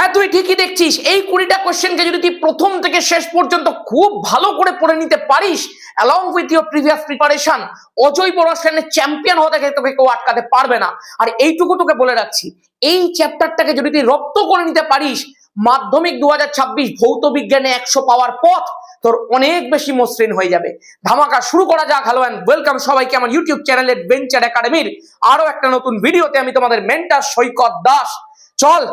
হ্যাঁ, তুই ঠিকই দেখছিস। এই 20টা কোশ্চেনকে যদি তুই প্রথম থেকে শেষ পর্যন্ত খুব ভালো করে পড়ে নিতে পারিস along with your previous preparation, অজৈব রসায়নের চ্যাম্পিয়ন হতে গেলে তোকে কেউ আটকাতে পারবে না। আর এইটুকু তোকে বলে রাখছি, এই চ্যাপ্টারটাকে যদি তুই রপ্ত করে নিতে পারিস, মাধ্যমিক 2026 ভৌত বিজ্ঞানে 100 পাওয়ার পথ তোর অনেক বেশি মসৃণ হয়ে যাবে। ধামাকা শুরু করা যাক। হ্যালো এন্ড ওয়েলকাম সবাইকে আমার ইউটিউব চ্যানেলের ভেঞ্চার একাডেমির আরো একটা নতুন ভিডিওতে। আমি তোমাদের মেন্টর সৈকত দাস। চল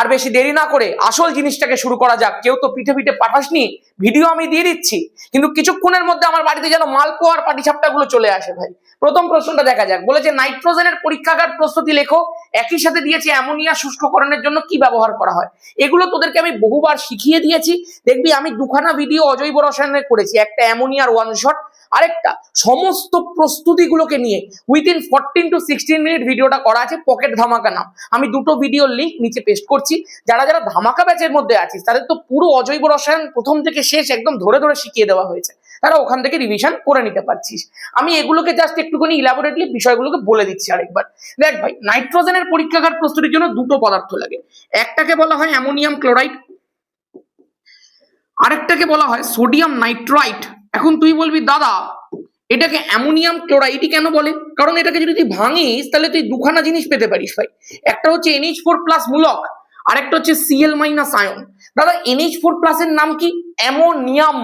আর বেশি দেরি না করে আসল জিনিসটাকে শুরু করা যাক। কেউ তো পিঠে পিঠে পাঠাসনি, ভিডিও আমি দিয়ে দিচ্ছি, কিন্তু কিছুক্ষণের মধ্যে আমার বাড়িতে যেন মালপোয়া আর পাটিসাপটা গুলো চলে আসে ভাই। প্রথম প্রশ্নটা দেখা যাক। বলেছে নাইট্রোজেনের পরীক্ষাগার প্রস্তুতি লেখো। একই সাথে দিয়েছে অ্যামোনিয়া শুষ্ককরণের জন্য কি ব্যবহার করা হয়। এগুলো তোদেরকে আমি বহুবার শিখিয়ে দিয়েছি। দেখবি আমি দুখানা ভিডিও অজৈব রসায়নের করেছি, একটা অ্যামোনিয়ার ওয়ান শট, আরেকটা সমস্ত প্রস্তুতিগুলোকে নিয়ে উইথিন 14 to 16 মিনিট ভিডিওটা করা আছে, পকেট ধামাকা নাম। আমি দুটো ভিডিওর লিঙ্ক নিচে পেস্ট করছি। যারা যারা ধামাকা ব্যাচের মধ্যে আছিস তাদের তো পুরো অজৈব রসায়ন প্রথম থেকে শেষ একদম ধরে ধরে শিখিয়ে দেওয়া হয়েছে, তারা ওখান থেকে রিভিশন করে নিতে পারছিস। আমি এগুলোকে জাস্ট একটুখানি ইলাবোরেটলি বিষয়গুলোকে বলে দিচ্ছি আরেকবার। দেখ ভাই, নাইট্রোজেনের পরীক্ষাগার প্রস্তুতির জন্য দুটো পদার্থ লাগে। একটাকে বলা হয় অ্যামোনিয়াম ক্লোরাইড, আরেকটাকে বলা হয় সোডিয়াম নাইট্রাইট। এখন তুই বলবি দাদা এটাকে অ্যামোনিয়াম ক্লোরাইড কেন বলে? কারণ এটাকে যদি তুই ভাঙিস তাহলে তুই দুখানা জিনিস পেতে পারিস ভাই। একটা হচ্ছে NH4+ মূলক, আরেকটা হচ্ছে Cl- আয়ন। দাদা NH4+ এর নাম কি? অ্যামোনিয়াম।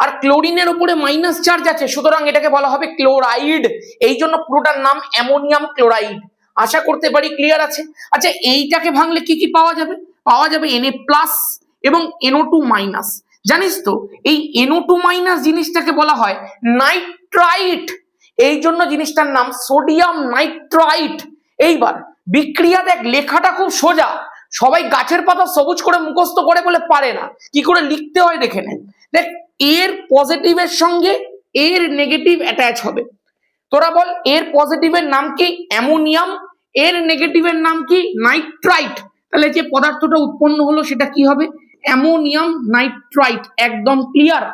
আর ক্লোরিনের উপরে মাইনাস চার্জ আছে, সুতরাং এটাকে বলা হবে ক্লোরাইড। এই জন্য পুরোটার নাম অ্যামোনিয়াম ক্লোরাইড। আশা করতে পারি ক্লিয়ার আছে। আচ্ছা, এইটাকে ভাঙলে কি কি পাওয়া যাবে? পাওয়া যাবে Na+ এবং NO2-। জানিস তো এই NO2- জিনিসটাকে বলা হয় নাইট্রাইট, এই জন্য জিনিসটার নাম সোডিয়াম নাইট্রাইট। এইবার বিক্রিয়া দেখ, লেখাটা খুব সোজা, সবাই গাছের পাতা সবুজ করে মুখস্থ করে বলে পারে না, কি করে লিখতে হয় দেখে নেন। দেখ, এর পজিটিভের সঙ্গে এর নেগেটিভ অ্যাটাচ হবে। তোরা বল, এর পজিটিভের নাম কি? অ্যামোনিয়াম, এর নেগেটিভের নাম কি? নাইট্রাইট। তাহলে যে পদার্থটা উৎপন্ন হলো সেটা কি হবে? Ammonium nitrite. একদম ক্লিয়ার।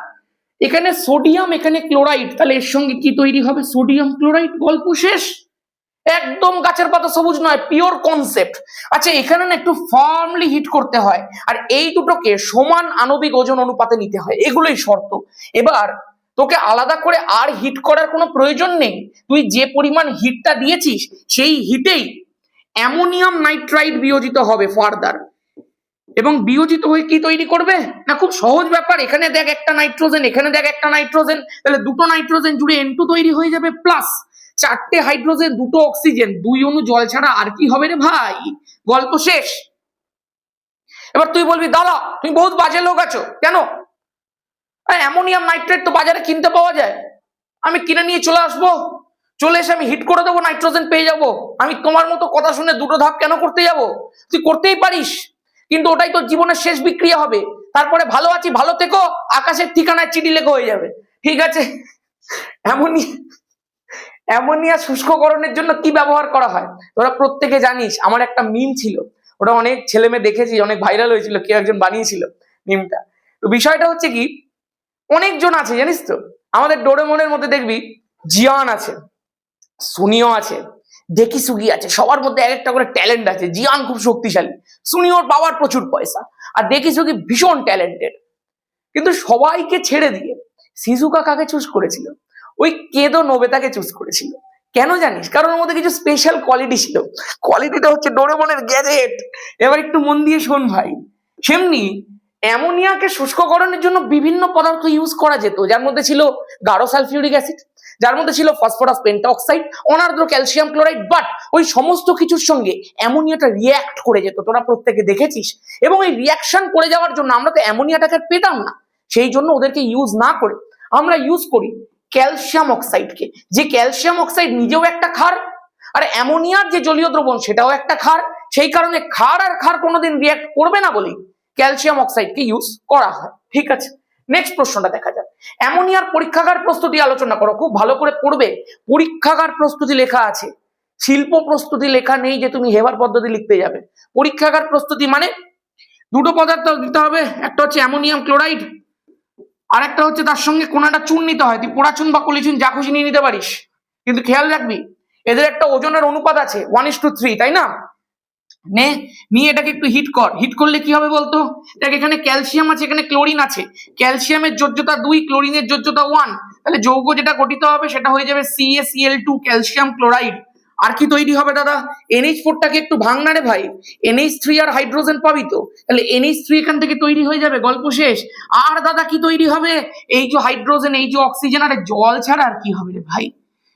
এখানে সোডিয়াম, এখানে ক্লোরাইড, তাহলে এর সঙ্গে কি তৈরি হবে? Sodium chloride. গল্প শেষ। একদম গাছের পাতা সবুজ নয়, পিওর কনসেপ্ট। আচ্ছা, এখানে না একটু ফার্মলি হিট করতে হয়, আর এই দুটোকে সমান আণবিক ওজন অনুপাতে নিতে হয়, এগুলোই শর্ত। এবার তোকে আলাদা করে আর হিট করার কোনো প্রয়োজন নেই। তুই যে পরিমাণ হিটটা দিয়েছিস সেই হিটেই অ্যামোনিয়াম নাইট্রাইট বিয়োজিত হবে ফার্দার, এবং বিয়োজিত হয়ে কি তৈরি করবে না? খুব সহজ ব্যাপার। এখানে দেখ একটা নাইট্রোজেন, এখানে দেখ একটা নাইট্রোজেন, তাহলে দুটো নাইট্রোজেন জুড়ে N2 তৈরি হয়ে যাবে, প্লাস 4টে হাইড্রোজেন, 2টো অক্সিজেন, 2 অণু জল ছাড়া আর কি হবে রে ভাই? গল্প শেষ। এবার তুই বলবি দাদা তুমি বহুত বাজে লোক আছো কেন? অ্যামোনিয়াম নাইট্রেট তো বাজারে কিনতে পাওয়া যায়, আমি কিনে নিয়ে চলে আসবো, চলে এসে আমি হিট করে দেবো, নাইট্রোজেন পেয়ে যাব। আমি তোমার মতো কথা শুনে দুটো ধাপ কেন করতে যাব? তুই করতেই পারিস, কিন্তু ওটাই তোর জীবনের শেষ বিক্রিয়া হবে। তারপরে ভালো আছি ভালো থেকো আকাশের ঠিকানায় চিঠি লেখা হয়ে যাবে। ঠিক আছে, অ্যামোনিয়া শুষ্ককরণের জন্য কি ব্যবহার করা হয় তোরা প্রত্যেকে জানিস। আমার একটা মিম ছিল, ওটা অনেক ছেলে মেয়ে দেখেছি, অনেক ভাইরাল হয়েছিল, কেউ একজন বানিয়েছিল মিমটা। তো বিষয়টা হচ্ছে কি, অনেকজন আছে জানিস তো, আমাদের ডোরেমনের মধ্যে দেখবি জিয়ান আছে, সুনিও আছে, ডেকিসুগি আছে, সবার মধ্যে এক একটা করে ট্যালেন্ট আছে। জিয়ান খুব শক্তিশালী, সুনিওর পাওয়ার প্রচুর পয়সা, আর ডেকিসুগি ভীষণ ট্যালেন্টেড। কিন্তু সবাইকে ছেড়ে দিয়ে সিজুকা কাকে চুজ করেছিল? ওই কেদো নোবেতাকে চুজ করেছিল। কেন জানিস? কারণ ওর মধ্যে কিছু স্পেশাল কোয়ালিটি ছিল। কোয়ালিটিটা হচ্ছে ডোরেমনের গ্যাজেট। এবার একটু মন দিয়ে শোন ভাই। সেমনি অ্যামোনিয়াকে শুষ্ককরণের জন্য বিভিন্ন পদার্থ ইউজ করা যেত, যার মধ্যে ছিল গাঢ় সালফিউরিক অ্যাসিড, যার মধ্যে ছিল ফসফরাস পেন্টাঅক্সাইড, অনার্দ্র ক্যালসিয়াম ক্লোরাইড। বাট ওই সমস্ত কিছুর সঙ্গে অ্যামোনিয়াটা রিঅ্যাক্ট করে যেত, তোরা প্রত্যেকে দেখেছিস। এবং এই রিঅ্যাকশন করে যাওয়ার জন্য আমরা তো অ্যামোনিয়াটাকে পেতাম না, সেই জন্য ওদেরকে ইউজ না করে আমরা ইউজ করি ক্যালসিয়াম অক্সাইডকে, যে ক্যালসিয়াম অক্সাইড নিজেও একটা ক্ষার, আর অ্যামোনিয়ার যে জলীয় দ্রবণ সেটাও একটা ক্ষার। সেই কারণে ক্ষার আর ক্ষার কোনোদিন রিঅ্যাক্ট করবে না বলেই ক্যালসিয়াম অক্সাইডকে ইউজ করা হয়। ঠিক আছে, নেক্সট প্রশ্নটা দেখা যাক। অ্যামোনিয়ার পরীক্ষাগার প্রস্তুতি আলোচনা করো, খুব ভালো করে পড়বে। পরীক্ষাগার প্রস্তুতি লেখা আছে, শিল্প প্রস্তুতি লেখা নেই যে তুমি হেবার পদ্ধতি লিখতে যাবে। পরীক্ষাগার প্রস্তুতি মানে দুটো পদার্থ দিতে হবে, একটা হচ্ছে অ্যামোনিয়াম ক্লোরাইড, আর একটা হচ্ছে তার সঙ্গে কোন একটা চুন নিতে হয়। তুই পোড়া চুন বা কলি চুন যা খুশি নিয়ে নিতে পারিস, কিন্তু খেয়াল রাখবি এদের একটা ওজনের অনুপাত আছে 1:3, তাই না? নিয়ে এটাকে একটু হিট করলে কি হবে বলতো? দেখ এখানে ক্যালসিয়াম আছে, এখানে ক্লোরিন আছে, ক্যালসিয়ামের যোজ্যতা 2, ক্লোরিনের যোজ্যতা 1, তাহলে যৌগ যেটা গঠিত হবে সেটা হয়ে যাবে CaCl2 ক্যালসিয়াম ক্লোরাইড। আর কি তৈরি হবে দাদা? NH4টাকে একটু ভাঙ না রে ভাই, NH3 আর হাইড্রোজেন পাবি তো, তাহলে NH3 এখান থেকে তৈরি হয়ে যাবে, গল্প শেষ। আর দাদা কি তৈরি হবে? এই যে হাইড্রোজেন, এই যে অক্সিজেন, আর জল ছাড়া আর কি হবে রে ভাই?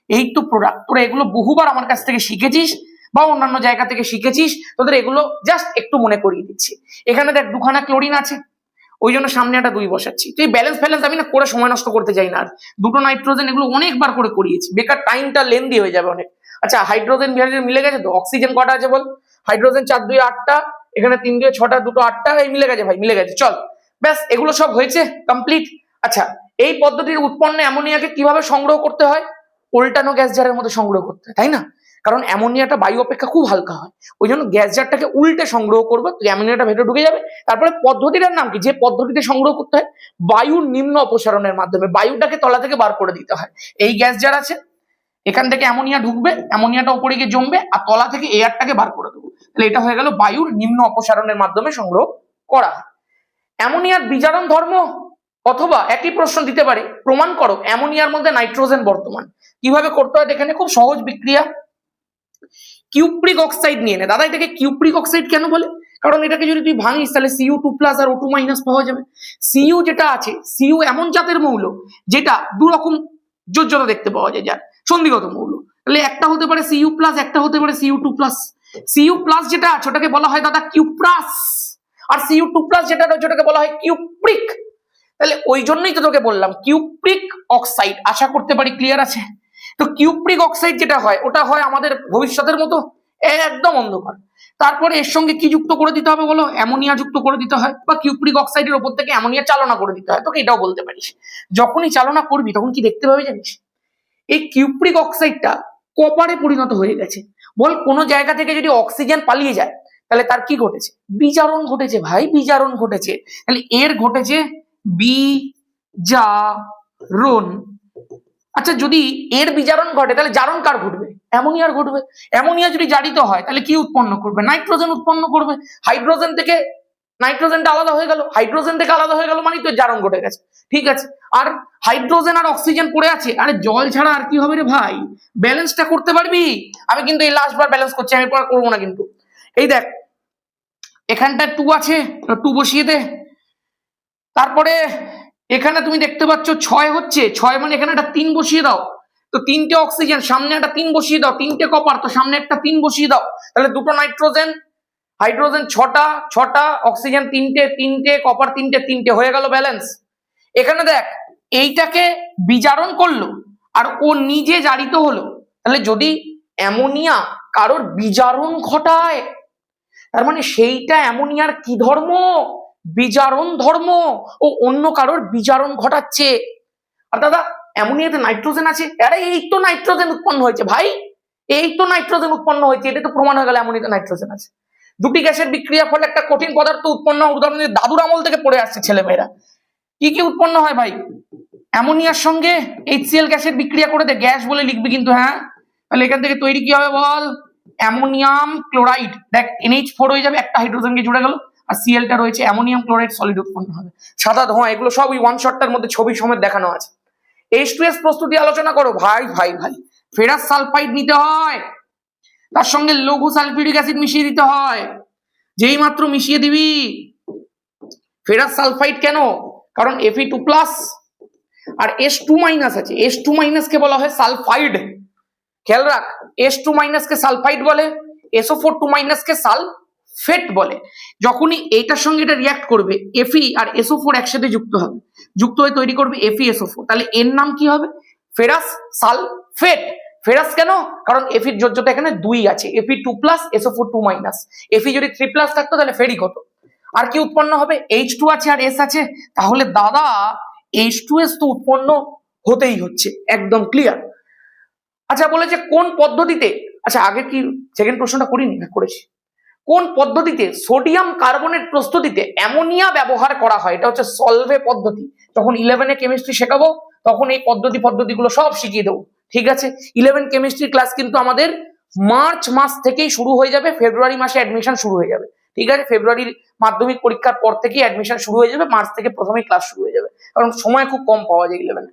এই তো প্রোডাক্ট। তোরা এগুলো বহুবার আমার কাছ থেকে শিখেছিস বা অন্যান্য জায়গা থেকে শিখেছিস, তোদের এগুলো জাস্ট একটু মনে করিয়ে দিচ্ছি। এখানে দেখ দুখানা ক্লোরিন আছে, ওই জন্য সামনে একটা 2 বসাচ্ছি। তুই ব্যালেন্স আমি না করে সময় নষ্ট করতে চাই না আর। দুটো নাইট্রোজেন, এগুলো অনেকবার করে করিয়েছি, বেকার টাইমটা লেন্দি হয়ে যাবে অনেক। আচ্ছা হাইড্রোজেন মিলে গেছে তো? অক্সিজেন কটা আছে বল? হাইড্রোজেন 4 2 8টা, এখানে 3 2 6টা, দুটো 8টা, এই মিলে গেছে ভাই, মিলে গেছে। চল ব্যাস, এগুলো সব হয়েছে, কমপ্লিট। আচ্ছা এই পদ্ধতির উৎপন্ন অ্যামোনিয়াকে কিভাবে সংগ্রহ করতে হয়? উল্টানো গ্যাস জারের মধ্যে সংগ্রহ করতে হয়, তাই না? কারণ অ্যামোনিয়াটা বায়ু অপেক্ষা খুব হালকা হয়, ওই জন্য গ্যাস জারটাকে উল্টে সংগ্রহ করবো, অ্যামোনিয়াটা ভেতরে ঢুকে যাবে। তারপরে পদ্ধতিটার নাম কি? যে পদ্ধতিতে সংগ্রহ করতে হয়, বায়ুর নিম্ন অপসারণের মাধ্যমে বায়ুটাকে তলা থেকে বার করে দিতে হয়। এই গ্যাস জার আছে, এখান থেকে অ্যামোনিয়া ঢুকবে, অ্যামোনিয়াটা উপরে গিয়ে জমবে, আর তলা থেকে এয়ারটাকে বার করে দেবো। তাহলে এটা হয়ে গেল বায়ুর নিম্ন অপসারণের মাধ্যমে সংগ্রহ করা। অ্যামোনিয়ার বিজারণ ধর্ম, অথবা একই প্রশ্ন দিতে পারে, প্রমাণ করো অ্যামোনিয়ার মধ্যে নাইট্রোজেন বর্তমান। কিভাবে করতে হয় এখানে? খুব সহজ বিক্রিয়া। কিউপ্রিক অক্সাইড নিয়ে নে। দাদা এটাকে কিউপ্রিক অক্সাইড কেন বলে? কারণ এটাকে যদি তুই ভাঙিস তাহলে Cu2+ আর O2- পাওয়া যাবে। Cu যেটা আছে, Cu এমন জাতের মৌল যেটা 2 রকম যোজ্যতা দেখতে পাওয়া যায়, যার সন্ধিগত মৌল। তাহলে একটা হতে পারে Cu+, একটা হতে পারে Cu2+। Cu+ যেটা আছে ওটাকে বলা হয় দাদা কিউপ্রাস, আর Cu2+ যেটা রয়েছে ওটাকে বলা হয় কিউপ্রিক। তাহলে ওই জন্যই তো তোকে বললাম কিউপ্রিক অক্সাইড। আশা করতে পারি ক্লিয়ার আছে? তো কিউপ্রিক অক্সাইড যেটা হয় ওটা হয় আমাদের ভবিষ্যতের মতো একদম অন্ধকার। তারপরে এর সঙ্গে কি যুক্ত করে দিতে হবে বলো? অ্যামোনিয়া যুক্ত করে দিতে হয়, বা কিউপ্রিক অক্সাইডের উপর থেকে অ্যামোনিয়া চালনা করে দিতে হয়। তোকে এটাও বলতে পারিস। যখনই চালনা করবি তখন কি দেখতে পাবি জানিস? এই কিউপ্রিক অক্সাইডটা কপারে পরিণত হয়ে গেছে। বল কোন জায়গা থেকে যদি অক্সিজেন পালিয়ে যায় তাহলে তার কি ঘটেছে? বিজারণ ঘটেছে ভাই, বিজারণ ঘটেছে। তাহলে এর ঘটেছে বিজারণ। আচ্ছা যদি এর বিজারণ ঘটে তাহলে জারণ কার ঘটবে? অ্যামোনিয়ার ঘটবে। অ্যামোনিয়া যদি জারিত হয় তাহলে কি উৎপন্ন করবে? নাইট্রোজেন উৎপন্ন করবে। হাইড্রোজেন থেকে নাইট্রোজেনটা আলাদা হয়ে গেল, হাইড্রোজেন থেকে আলাদা হয়ে গেল, মানে তো জারণ ঘটে গেছে। ঠিক আছে, আর হাইড্রোজেন আর অক্সিজেন পড়ে আছে, আরে জল ছাড়া আর কি হবে রে ভাই? ব্যালেন্সটা করতে পারবি? আমি কিন্তু এই লাস্ট বার ব্যালেন্স করছি, আমি পর করবো না কিন্তু। এই দেখ এখানটা 2 আছে, 2 বসিয়ে দে। তারপরে এখানে তুমি দেখতে পাচ্ছ 6 হচ্ছে, 6 মানে এখানে একটা 3 বসিয়ে দাও। তো 3টে অক্সিজেন, সামনে একটা 3 বসিয়ে দাও। 3টে কপার, তো সামনে একটা 3 বসিয়ে দাও। তাহলে দুটো নাইট্রোজেন, হাইড্রোজেন 6টা, অক্সিজেন 3টে, কপার 3টে হয়ে গেল ব্যালেন্স। এখানে দেখ এইটাকে বিজারণ করলো আর ও নিজে জারিত হলো। তাহলে যদি অ্যামোনিয়া কারোর বিজারণ ঘটায় তার মানে সেইটা অ্যামোনিয়ার কি ধর্ম? বিজারণ ধর্ম। ও অন্য কারোর বিজারণ ঘটাচ্ছে। আর দাদা অ্যামোনিয়াতে নাইট্রোজেন আছে, আরে এই তো নাইট্রোজেন উৎপন্ন হয়েছে ভাই, এই তো নাইট্রোজেন উৎপন্ন হয়েছে, এটা তো প্রমাণ হয়ে গেল অ্যামোনিয়াতে নাইট্রোজেন আছে। দুটি গ্যাসের বিক্রিয়ার ফলে একটা কঠিন পদার্থ উৎপন্ন হয়। উদাহরণ দাদুর আমল থেকে পড়ে আসছে ছেলেমেয়েরা। কি কি উৎপন্ন হয় ভাই? অ্যামোনিয়ার সঙ্গে HCl গ্যাসের বিক্রিয়া করে দে, গ্যাস বলে লিখবি কিন্তু, হ্যাঁ। তাহলে এখান থেকে তৈরি কি হবে বল? Ammonium chloride. দেখ NH4 হয়ে যাবে, একটা হাইড্রোজেনকে জুড়ে গেল, আর Clটা রয়েছে, অ্যামোনিয়াম ক্লোরাইড সলিড উৎপন্ন হবে। সাদা ধোঁয়া, এগুলো সব ওই ওয়ান শটটার মধ্যে ছবি সমেত দেখানো আছে। H2S প্রস্তুতি আলোচনা করো ভাই। ফেরাস সালফাইড নিতে হয়, তার সঙ্গে লঘু সালফিউরিক অ্যাসিড মিশিয়ে দিতে হয়। যেই মাত্র মিশিয়ে দিবি ফেরাস সালফাইড, কেন? কারণ Fe2+ আর H2- আছে, H2- কে বলা হয় সালফাইড। খেয়াল রাখ, H2- কে সালফাইড বলে, SO4 কে সালফেট বলে। যখনই এইটার সঙ্গে এটা রিয়াক্ট করবে Fe আর SO4 একসাথে যুক্ত হবে, যুক্ত হয়ে তৈরি করবে FeSO4। তাহলে এর নাম কি হবে? Ferrous sulphate. ফেরাস কেন? কারণ Feর যোজ্যতা এখানে 2 আছে, Fe2+, SO4 Fe যদি 3+ থাকতো তাহলে ফেরিক হতো। আর কি উৎপন্ন হবে? H2 আছে আর S আছে, তাহলে দাদা H2S তো উৎপন্ন হতেই হচ্ছে, একদম ক্লিয়ার। আচ্ছা বলেছে কোন পদ্ধতিতে, আচ্ছা আগে কি সেকেন্ড প্রশ্নটা করিনি? না করেছি। কোন পদ্ধতিতে সোডিয়াম কার্বনেট প্রস্তুতিতে অ্যামোনিয়া ব্যবহার করা হয়? এটা হচ্ছে সলভে পদ্ধতি। যখন 11-এ কেমিস্ট্রি শেখাবো তখন এই পদ্ধতিগুলো সব শিখিয়ে দেবো, ঠিক আছে? 11 কেমিস্ট্রি ক্লাস কিন্তু আমাদের মার্চ মাস থেকেই শুরু হয়ে যাবে, ফেব্রুয়ারি মাসে অ্যাডমিশন শুরু হয়ে যাবে। ঠিক আছে, ফেব্রুয়ারির মাধ্যমিক পরীক্ষার পর থেকেই অ্যাডমিশন শুরু হয়ে যাবে, মার্চ থেকে প্রথমেই ক্লাস শুরু হয়ে যাবে, কারণ সময় খুব কম পাওয়া যায় 11।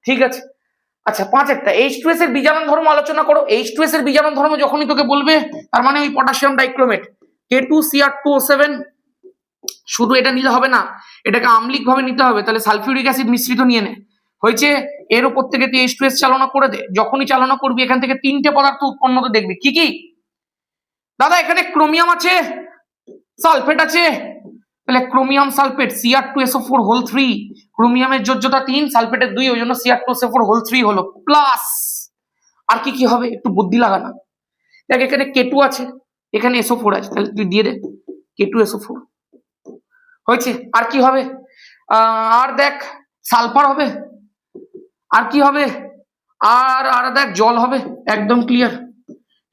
ঠিক আছে, আচ্ছা 5 H2S এর বীজাণু ধর্ম আলোচনা করো। H2S এর বীজাণু ধর্ম যখনই তোকে বলবে তার মানে ওই পটাশিয়াম ডাইক্রোমেট K2Cr2O7, শুধু এটা নিতে হবে না, এটাকে আম্লিক ভাবে নিতে হবে, তাহলে সালফিউরিক অ্যাসিড মিশ্রিত নিয়ে নে। হয়েছে, এর উপর থেকে তুই H2S চালনা করে দে। যখনই চালনা করবি এখান থেকে 3টে পদার্থ উৎপন্ন হতে দেখবি। কি কি দাদা? এখানে ক্রোমিয়াম আছে, সালফেট আছে, তাহলে ক্রোমিয়াম সালফেট Cr2SO4 হোল 3, ক্রোমিয়ামের যোজ্যতা 3, সালফেটের 2, ওই জন্য Cr2SO4 হোল 3 হলো, প্লাস আর কি কি হবে একটু বুদ্ধি লাগানা। দেখ এখানে K2 আছে, এখানে SO4 আছে, তাহলে তুই দিয়ে দে K2SO4। হয়েছে, আর কি হবে? আর দেখ সালফার হবে, আর কি হবে? আর দেখ জল হবে, একদম ক্লিয়ার।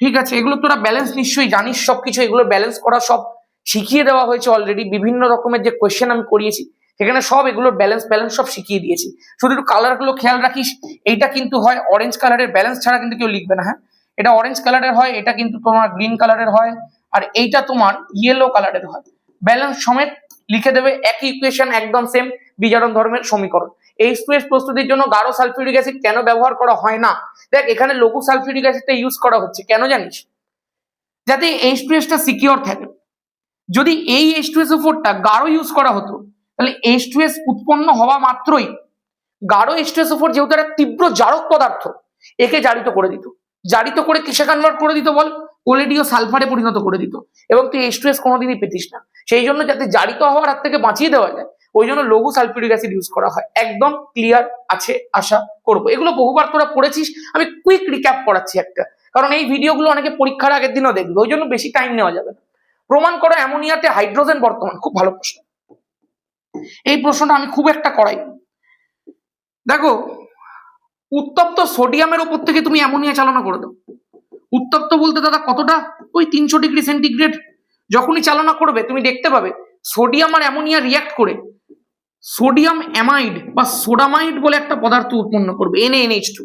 ঠিক আছে, এগুলো তোরা ব্যালেন্স নিশ্চয়ই জানিস, সবকিছু এগুলো ব্যালেন্স করা সব শিখিয়ে দেওয়া হয়েছে অলরেডি। বিভিন্ন রকমের যে কোয়েশ্চেন আমি করিয়েছি সেখানে সব এগুলোর ব্যালেন্স সব শিখিয়ে দিয়েছি। শুধু একটু কালার গুলো খেয়াল রাখিস। এইটা কিন্তু হয় অরেঞ্জ কালারের, ব্যালেন্স ছাড়া কিন্তু কেউ লিখবে না। হ্যাঁ, এটা অরেঞ্জ কালারের হয়, এটা কিন্তু তোমার গ্রিন কালারের হয়, আর এইটা তোমার ইয়েলো কালারের হয়। ব্যালেন্স সমেত লিখে দেবে, একই ইকুয়েশন, একদম সেম বিজারণ ধর্মের সমীকরণ। H2S প্রস্তুতির জন্য গাঢ় সালফিউরিক অ্যাসিড কেন ব্যবহার করা হয় না? দেখ এখানে লঘু সালফিউরিক অ্যাসিডটা ইউজ করা হচ্ছে, কেন জানিস? যাতে H2S টা সিকিউর থাকে। যদি এই H2SO4টা গাঢ় ইউজ করা হতো তাহলে H2S উৎপন্ন হওয়া মাত্রই গাঢ় H2SO4 যেহেতু একটা তীব্র জারক পদার্থ, একে জারিত করে দিত। জারিত করে কিসে কনভার্ট করে দিত বল? কোলেডীয় সালফারে পরিণত করে দিত, এবং তুই H2S কোনোদিনই পেতিস না। সেই জন্য যাতে জারিত হওয়ার হাত থেকে বাঁচিয়ে দেওয়া যায়, ওই জন্য লঘু সালফিউরিক অ্যাসিড ইউজ করা হয়। একদম ক্লিয়ার আছে আশা করবো। এগুলো বহুবার তোরা পড়েছিস, আমি কুইক রিক্যাপ করাচ্ছি একটা, কারণ এই ভিডিওগুলো অনেকে পরীক্ষার আগের দিনও দেখবে, ওই জন্য বেশি টাইম নেওয়া যাবে না। প্রমাণ করো অ্যামোনিয়াতে হাইড্রোজেন বর্তমান। খুব ভালো প্রশ্ন, এই প্রশ্নটা আমি খুব একটা করাই। দেখো, উত্তপ্ত সোডিয়ামের উপর থেকে তুমি অ্যামোনিয়া চালনা করে দাও। উত্তপ্ত বলতে দাদা কতটা? ওই 300 ডিগ্রি সেন্টিগ্রেড। যখনই চালনা করবে তুমি দেখতে পাবে সোডিয়াম আর অ্যামোনিয়া রিয়াক্ট করে সোডিয়াম অ্যামাইড বা সোডামাইড বলে একটা পদার্থ উৎপন্ন করবে, NaNH2,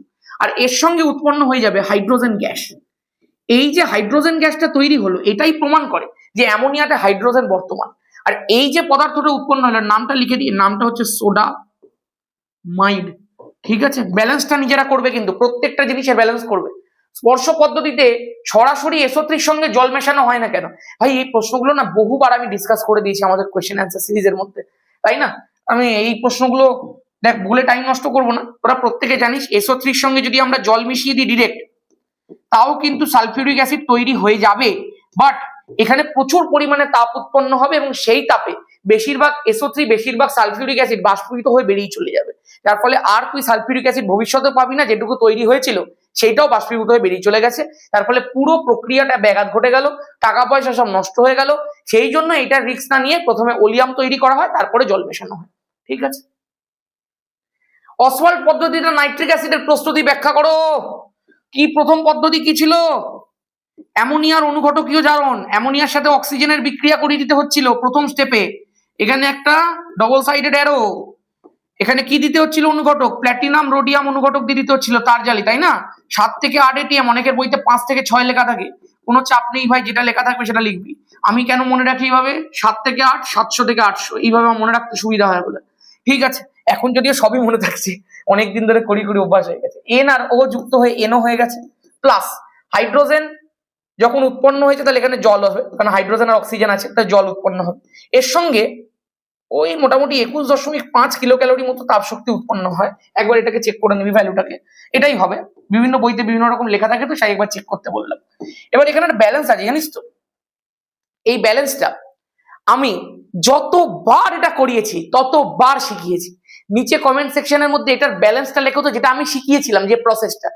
আর এর সঙ্গে উৎপন্ন হয়ে যাবে হাইড্রোজেন গ্যাস। এই যে হাইড্রোজেন গ্যাসটা তৈরি হলো, এটাই প্রমাণ করে যে অ্যামোনিয়াতে হাইড্রোজেন বর্তমান। আর এই যে পদার্থটা উৎপন্ন হলো, নামটা লিখে দিই, নামটা হচ্ছে সোডামাইড। ঠিক আছে, ব্যালেন্সটা নিজেরা করবে, কিন্তু প্রত্যেকটা জিনিসের ব্যালেন্স করবে। স্পর্শ পদ্ধতিতে সরাসরি SO3 সঙ্গে জল মেশানো হয় না কেন? ভাই এই প্রশ্নগুলো না বহুবার আমি ডিসকাস করে দিয়েছি আমাদের কোয়েশ্চেন অ্যান্সার সিরিজের মধ্যে, তাই না? আমি এই প্রশ্নগুলো দেখ বলে টাইম নষ্ট করবো না। তোরা প্রত্যেকে জানিস SO3 সঙ্গে যদি আমরা জল মিশিয়ে দিই ডিরেক্ট, তাও কিন্তু সালফিউরিক অ্যাসিড তৈরি হয়ে যাবে, বাট এখানে প্রচুর পরিমাণে তাপ উৎপন্ন হবে, এবং সেই তাপে বেশিরভাগ SO3, বেশিরভাগ সালফিউরিক অ্যাসিড বাষ্পীভূত হয়ে বেরিয়ে চলে যাবে। যার ফলে আর তুই সালফিউরিক অ্যাসিড ভবিষ্যতে পাবি না, যেটুকু তৈরি হয়েছিল সেইটাও বাষ্পীভূত হয়ে বেরিয়ে চলে গেছে। তার ফলে পুরো প্রক্রিয়াটা ব্যাঘাত ঘটে গেল, টাকা পয়সা সব নষ্ট হয়ে গেল। সেই জন্য এটা রিস্ক না নিয়ে প্রথমে ওলিয়াম তৈরি করা হয়, তারপরে জল মেশানো হয়। ঠিক আছে, অসওয়াল্ড পদ্ধতিতে নাইট্রিক অ্যাসিডের প্রস্তুতি ব্যাখ্যা করো। কি প্রথম পদ্ধতি কি ছিল? অ্যামোনিয়ার অনুঘটকীয় জারণ, অ্যামোনিয়ার সাথে অক্সিজেনের বিক্রিয়া করিয়ে দিতে হচ্ছিল প্রথম স্টেপে। এখানে একটা ডবল সাইডেড অ্যারো, এখানে কি দিতে হচ্ছিল অনুঘটক? প্ল্যাটিনাম রোডিয়াম অনুঘটক দিয়ে দিতে হচ্ছিল তার জালি, তাই না? 7 থেকে 8 ATM, অনেকের বইতে 5 থেকে 6 লেখা থাকে। কোনো চাপ নেই ভাই, যেটা লেখা থাকবে সেটা লিখবি। আমি কেন মনে রাখি এইভাবে? 7 থেকে 8, 700 থেকে 800, এইভাবে আমার মনে রাখতে সুবিধা হয় বলে। ঠিক আছে, এখন যদিও সবই মনে থাকছে, অনেকদিন ধরে করি অভ্যাস হয়ে গেছে। N আর O যুক্ত হয়ে NO হয়ে গেছে, প্লাস হাইড্রোজেন যখন উৎপন্ন হয়েছে তাহলে এখানে জল হবে, কারণ হাইড্রোজেন আর অক্সিজেন আছে, তাই জল উৎপন্ন হবে। এর সঙ্গে ওই মোটামুটি 21.5 কিলো ক্যালোরি মতো তাপ শক্তি উৎপন্ন হয়। একবার এটাকে চেক করে নিবি ভ্যালুটাকে, এটাই হবে। বিভিন্ন বইতে বিভিন্ন রকম লেখা থাকে, তো সেই একবার চেক করতে বললাম। এবার এখানে একটা ব্যালেন্স আছে, জানিস তো? এই ব্যালেন্সটা আমি যতবার এটা করিয়েছি ততবার শিখিয়েছি। নিচে কমেন্ট সেকশনের মধ্যে এটার ব্যালেন্সটা লেখো তো, যেটা আমি শিখিয়েছিলাম যে প্রসেসটা,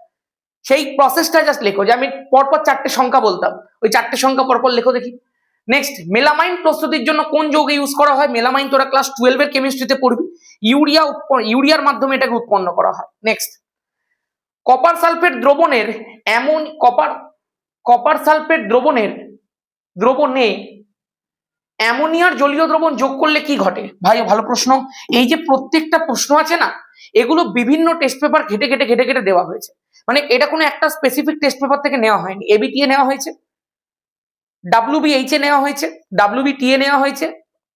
সেই প্রসেসটা জাস্ট লেখো। যে আমি পরপর 4টে সংখ্যা বলতাম, ওই 4টে সংখ্যা পরপর লেখো দেখি। নেক্সট, মেলামাইন প্রস্তুতির জন্য কোন যৌগ ইউজ করা হয়? মেলামাইন তোরা ক্লাস 12 এর কেমিস্ট্রিতে পড়বি। ইউরিয়ার মাধ্যমে এটাকে উৎপন্ন করা হয়। নেক্সট, কপার সালফেট দ্রবণের কপার সালফেট দ্রবণে অ্যামোনিয়ার জলীয় দ্রবণ যোগ করলে কি ঘটে? ভাই ভালো প্রশ্ন। এই যে প্রত্যেকটা প্রশ্ন আছে না, এগুলো বিভিন্ন টেস্ট পেপার ঘেটে ঘেটে দেওয়া হয়েছে। মানে এটা কোনো একটা স্পেসিফিক টেস্ট পেপার থেকে নেওয়া হয়নি, এবিটিএ নেওয়া হয়েছে, ডাব্লিউবিএইচ এ নেওয়া হয়েছে, ডাব্লিউবিটিএ নেওয়া হয়েছে,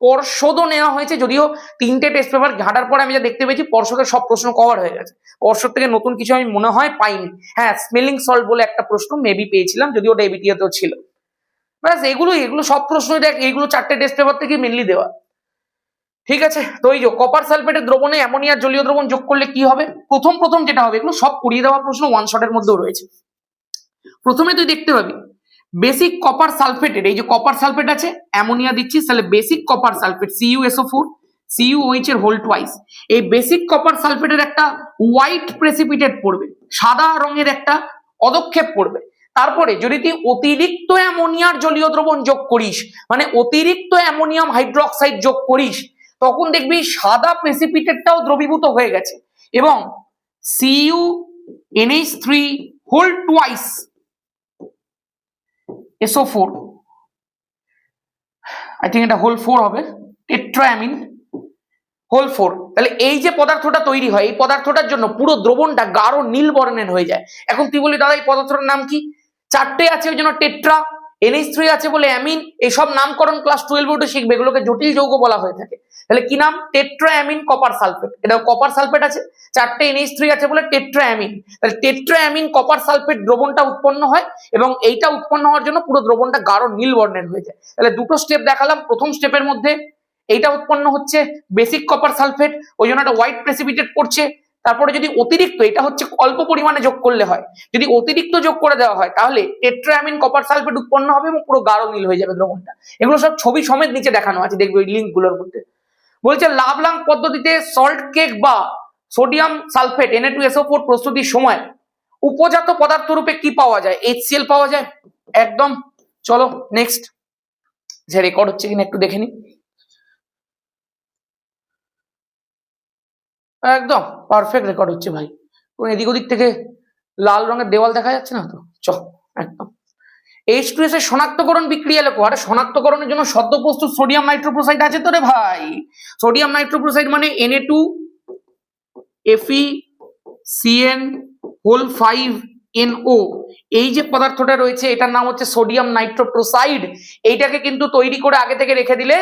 পর্ষদও নেওয়া হয়েছে। যদিও 3টে টেস্ট পেপার ঘাটার পরে আমি যা দেখতে পেয়েছি পর্ষদের সব প্রশ্ন কভার হয়ে গেছে, পর্ষদ থেকে নতুন কিছু আমি মনে হয় পাইনি। হ্যাঁ, স্মেলিং সল্ট বলে একটা প্রশ্ন মেবি পেয়েছিলাম, যদিও ওটা এবিটিএ তেও ছিল। ব্যাস এগুলো সব প্রশ্নই দেখ, এইগুলো 4টে টেস্ট পেপার থেকে মেনলি দেওয়া। ঠিক আছে, তো এই যে কপার সালফেটের দ্রবণে অ্যামোনিয়ার জলীয় দ্রবণ যোগ করলে কি হবে, প্রথম যেটা হবে, এগুলো সব করিয়ে দেওয়া প্রশ্ন, ওয়ান শটের মধ্যেও রয়েছে। প্রথমে তুই দেখতে পাবি বেসিক কপার সালফেটের, এই যে কপার সালফেট আছে, অ্যামোনিয়া দিচ্ছিস, তাহলে basic copper sulphate CuSO4 CuOH এর হোল টুয়াইস, এই বেসিক কপার সালফেটের একটা হোয়াইট প্রেসিপিটেট পড়বে, সাদা রঙের একটা পদক্ষেপ পড়বে। তারপরে যদি তুই অতিরিক্ত অ্যামোনিয়ার জলীয় দ্রবণ যোগ করিস, মানে অতিরিক্ত অ্যামোনিয়াম হাইড্রোক্সাইড যোগ করিস, তখন দেখবি সাদা প্রেসিপিটেটটাও দ্রবীভূত হয়ে গেছে এবং CuNH3 whole twice SO4, I think এটা হোল 4 হবে, টেট্রাঅ্যামিন হোল 4। তাহলে এই যে পদার্থটা তৈরি হয়, এই পদার্থটার জন্য পুরো দ্রবণটা গাঢ় নীল বর্ণের হয়ে যায়। এখন তুই বলি দাদা এই পদার্থটার নাম কি? 4টে আছে ওই জন্য টেট্রা, NH3 আছে বলে অ্যামিন, এইসব নামকরণ ক্লাস 12 উঠে শিখবে, এগুলোকে জটিল যৌগ বলা হয়ে থাকে। তাহলে কি নাম? Tetraammine copper sulphate. এটা কপার সালফেট আছে, 4টে NH3 আছে বলে টেট্রাঅ্যামিন। তাহলে টেট্রাঅ্যামিন কপার সালফেট দ্রবণটা উৎপন্ন হয় এবং এইটা উৎপন্ন হওয়ার জন্য পুরো দ্রবণটা গাঢ় নীল বর্ণের হয়ে যায়। তাহলে দুটো স্টেপ দেখালাম, প্রথম স্টেপের মধ্যে এইটা উৎপন্ন হচ্ছে বেসিক কপার সালফেট, ওই জন্য একটা হোয়াইট প্রেসিপিটেট করছে। তারপরে যদি অতিরিক্ত, এটা হচ্ছে অল্প পরিমাণে যোগ করলে হয়, যদি অতিরিক্ত যোগ করে দেওয়া হয় তাহলে টেট্রাঅ্যামিন কপার সালফেট উৎপন্ন হবে এবং পুরো গাঢ় নীল হয়ে যাবে দ্রবণটা। এগুলো সব ছবি সমেত নিচে দেখানো আছে, দেখবে ওই লিঙ্ক গুলোর মধ্যে। বলছে লাভলাং পদ্ধতিতে সল্ট কেক বা সোডিয়াম সালফেট Na2SO4 প্রস্তুতির সময় উপজাত পদার্থ রূপে কি পাওয়া যায়? HCl পাওয়া যায়। একদম। চলো নেক্সট, যে রেকর্ড হচ্ছে কিনা একটু দেখে নি। একদম পারফেক্ট রেকর্ড হচ্ছে ভাই, কোন এদিক ওদিক থেকে লাল রঙের দেওয়াল দেখা যাচ্ছে না তো। একদম। H2S এর শনাক্তকরণ বিক্রিয়া লেখো। আরে শনাক্তকরণের জন্য সদ্য প্রস্তুত সোডিয়াম নাইট্রোপ্রোসাইড আছে তো রে ভাই। সোডিয়াম নাইট্রোপ্রোসাইড মানে Na2FeCN হোল 5NO, এই যে পদার্থটা রয়েছে এটার নাম হচ্ছে সোডিয়াম নাইট্রোপ্রোসাইড। এইটাকে কিন্তু তৈরি করে আগে থেকে রেখে দিলে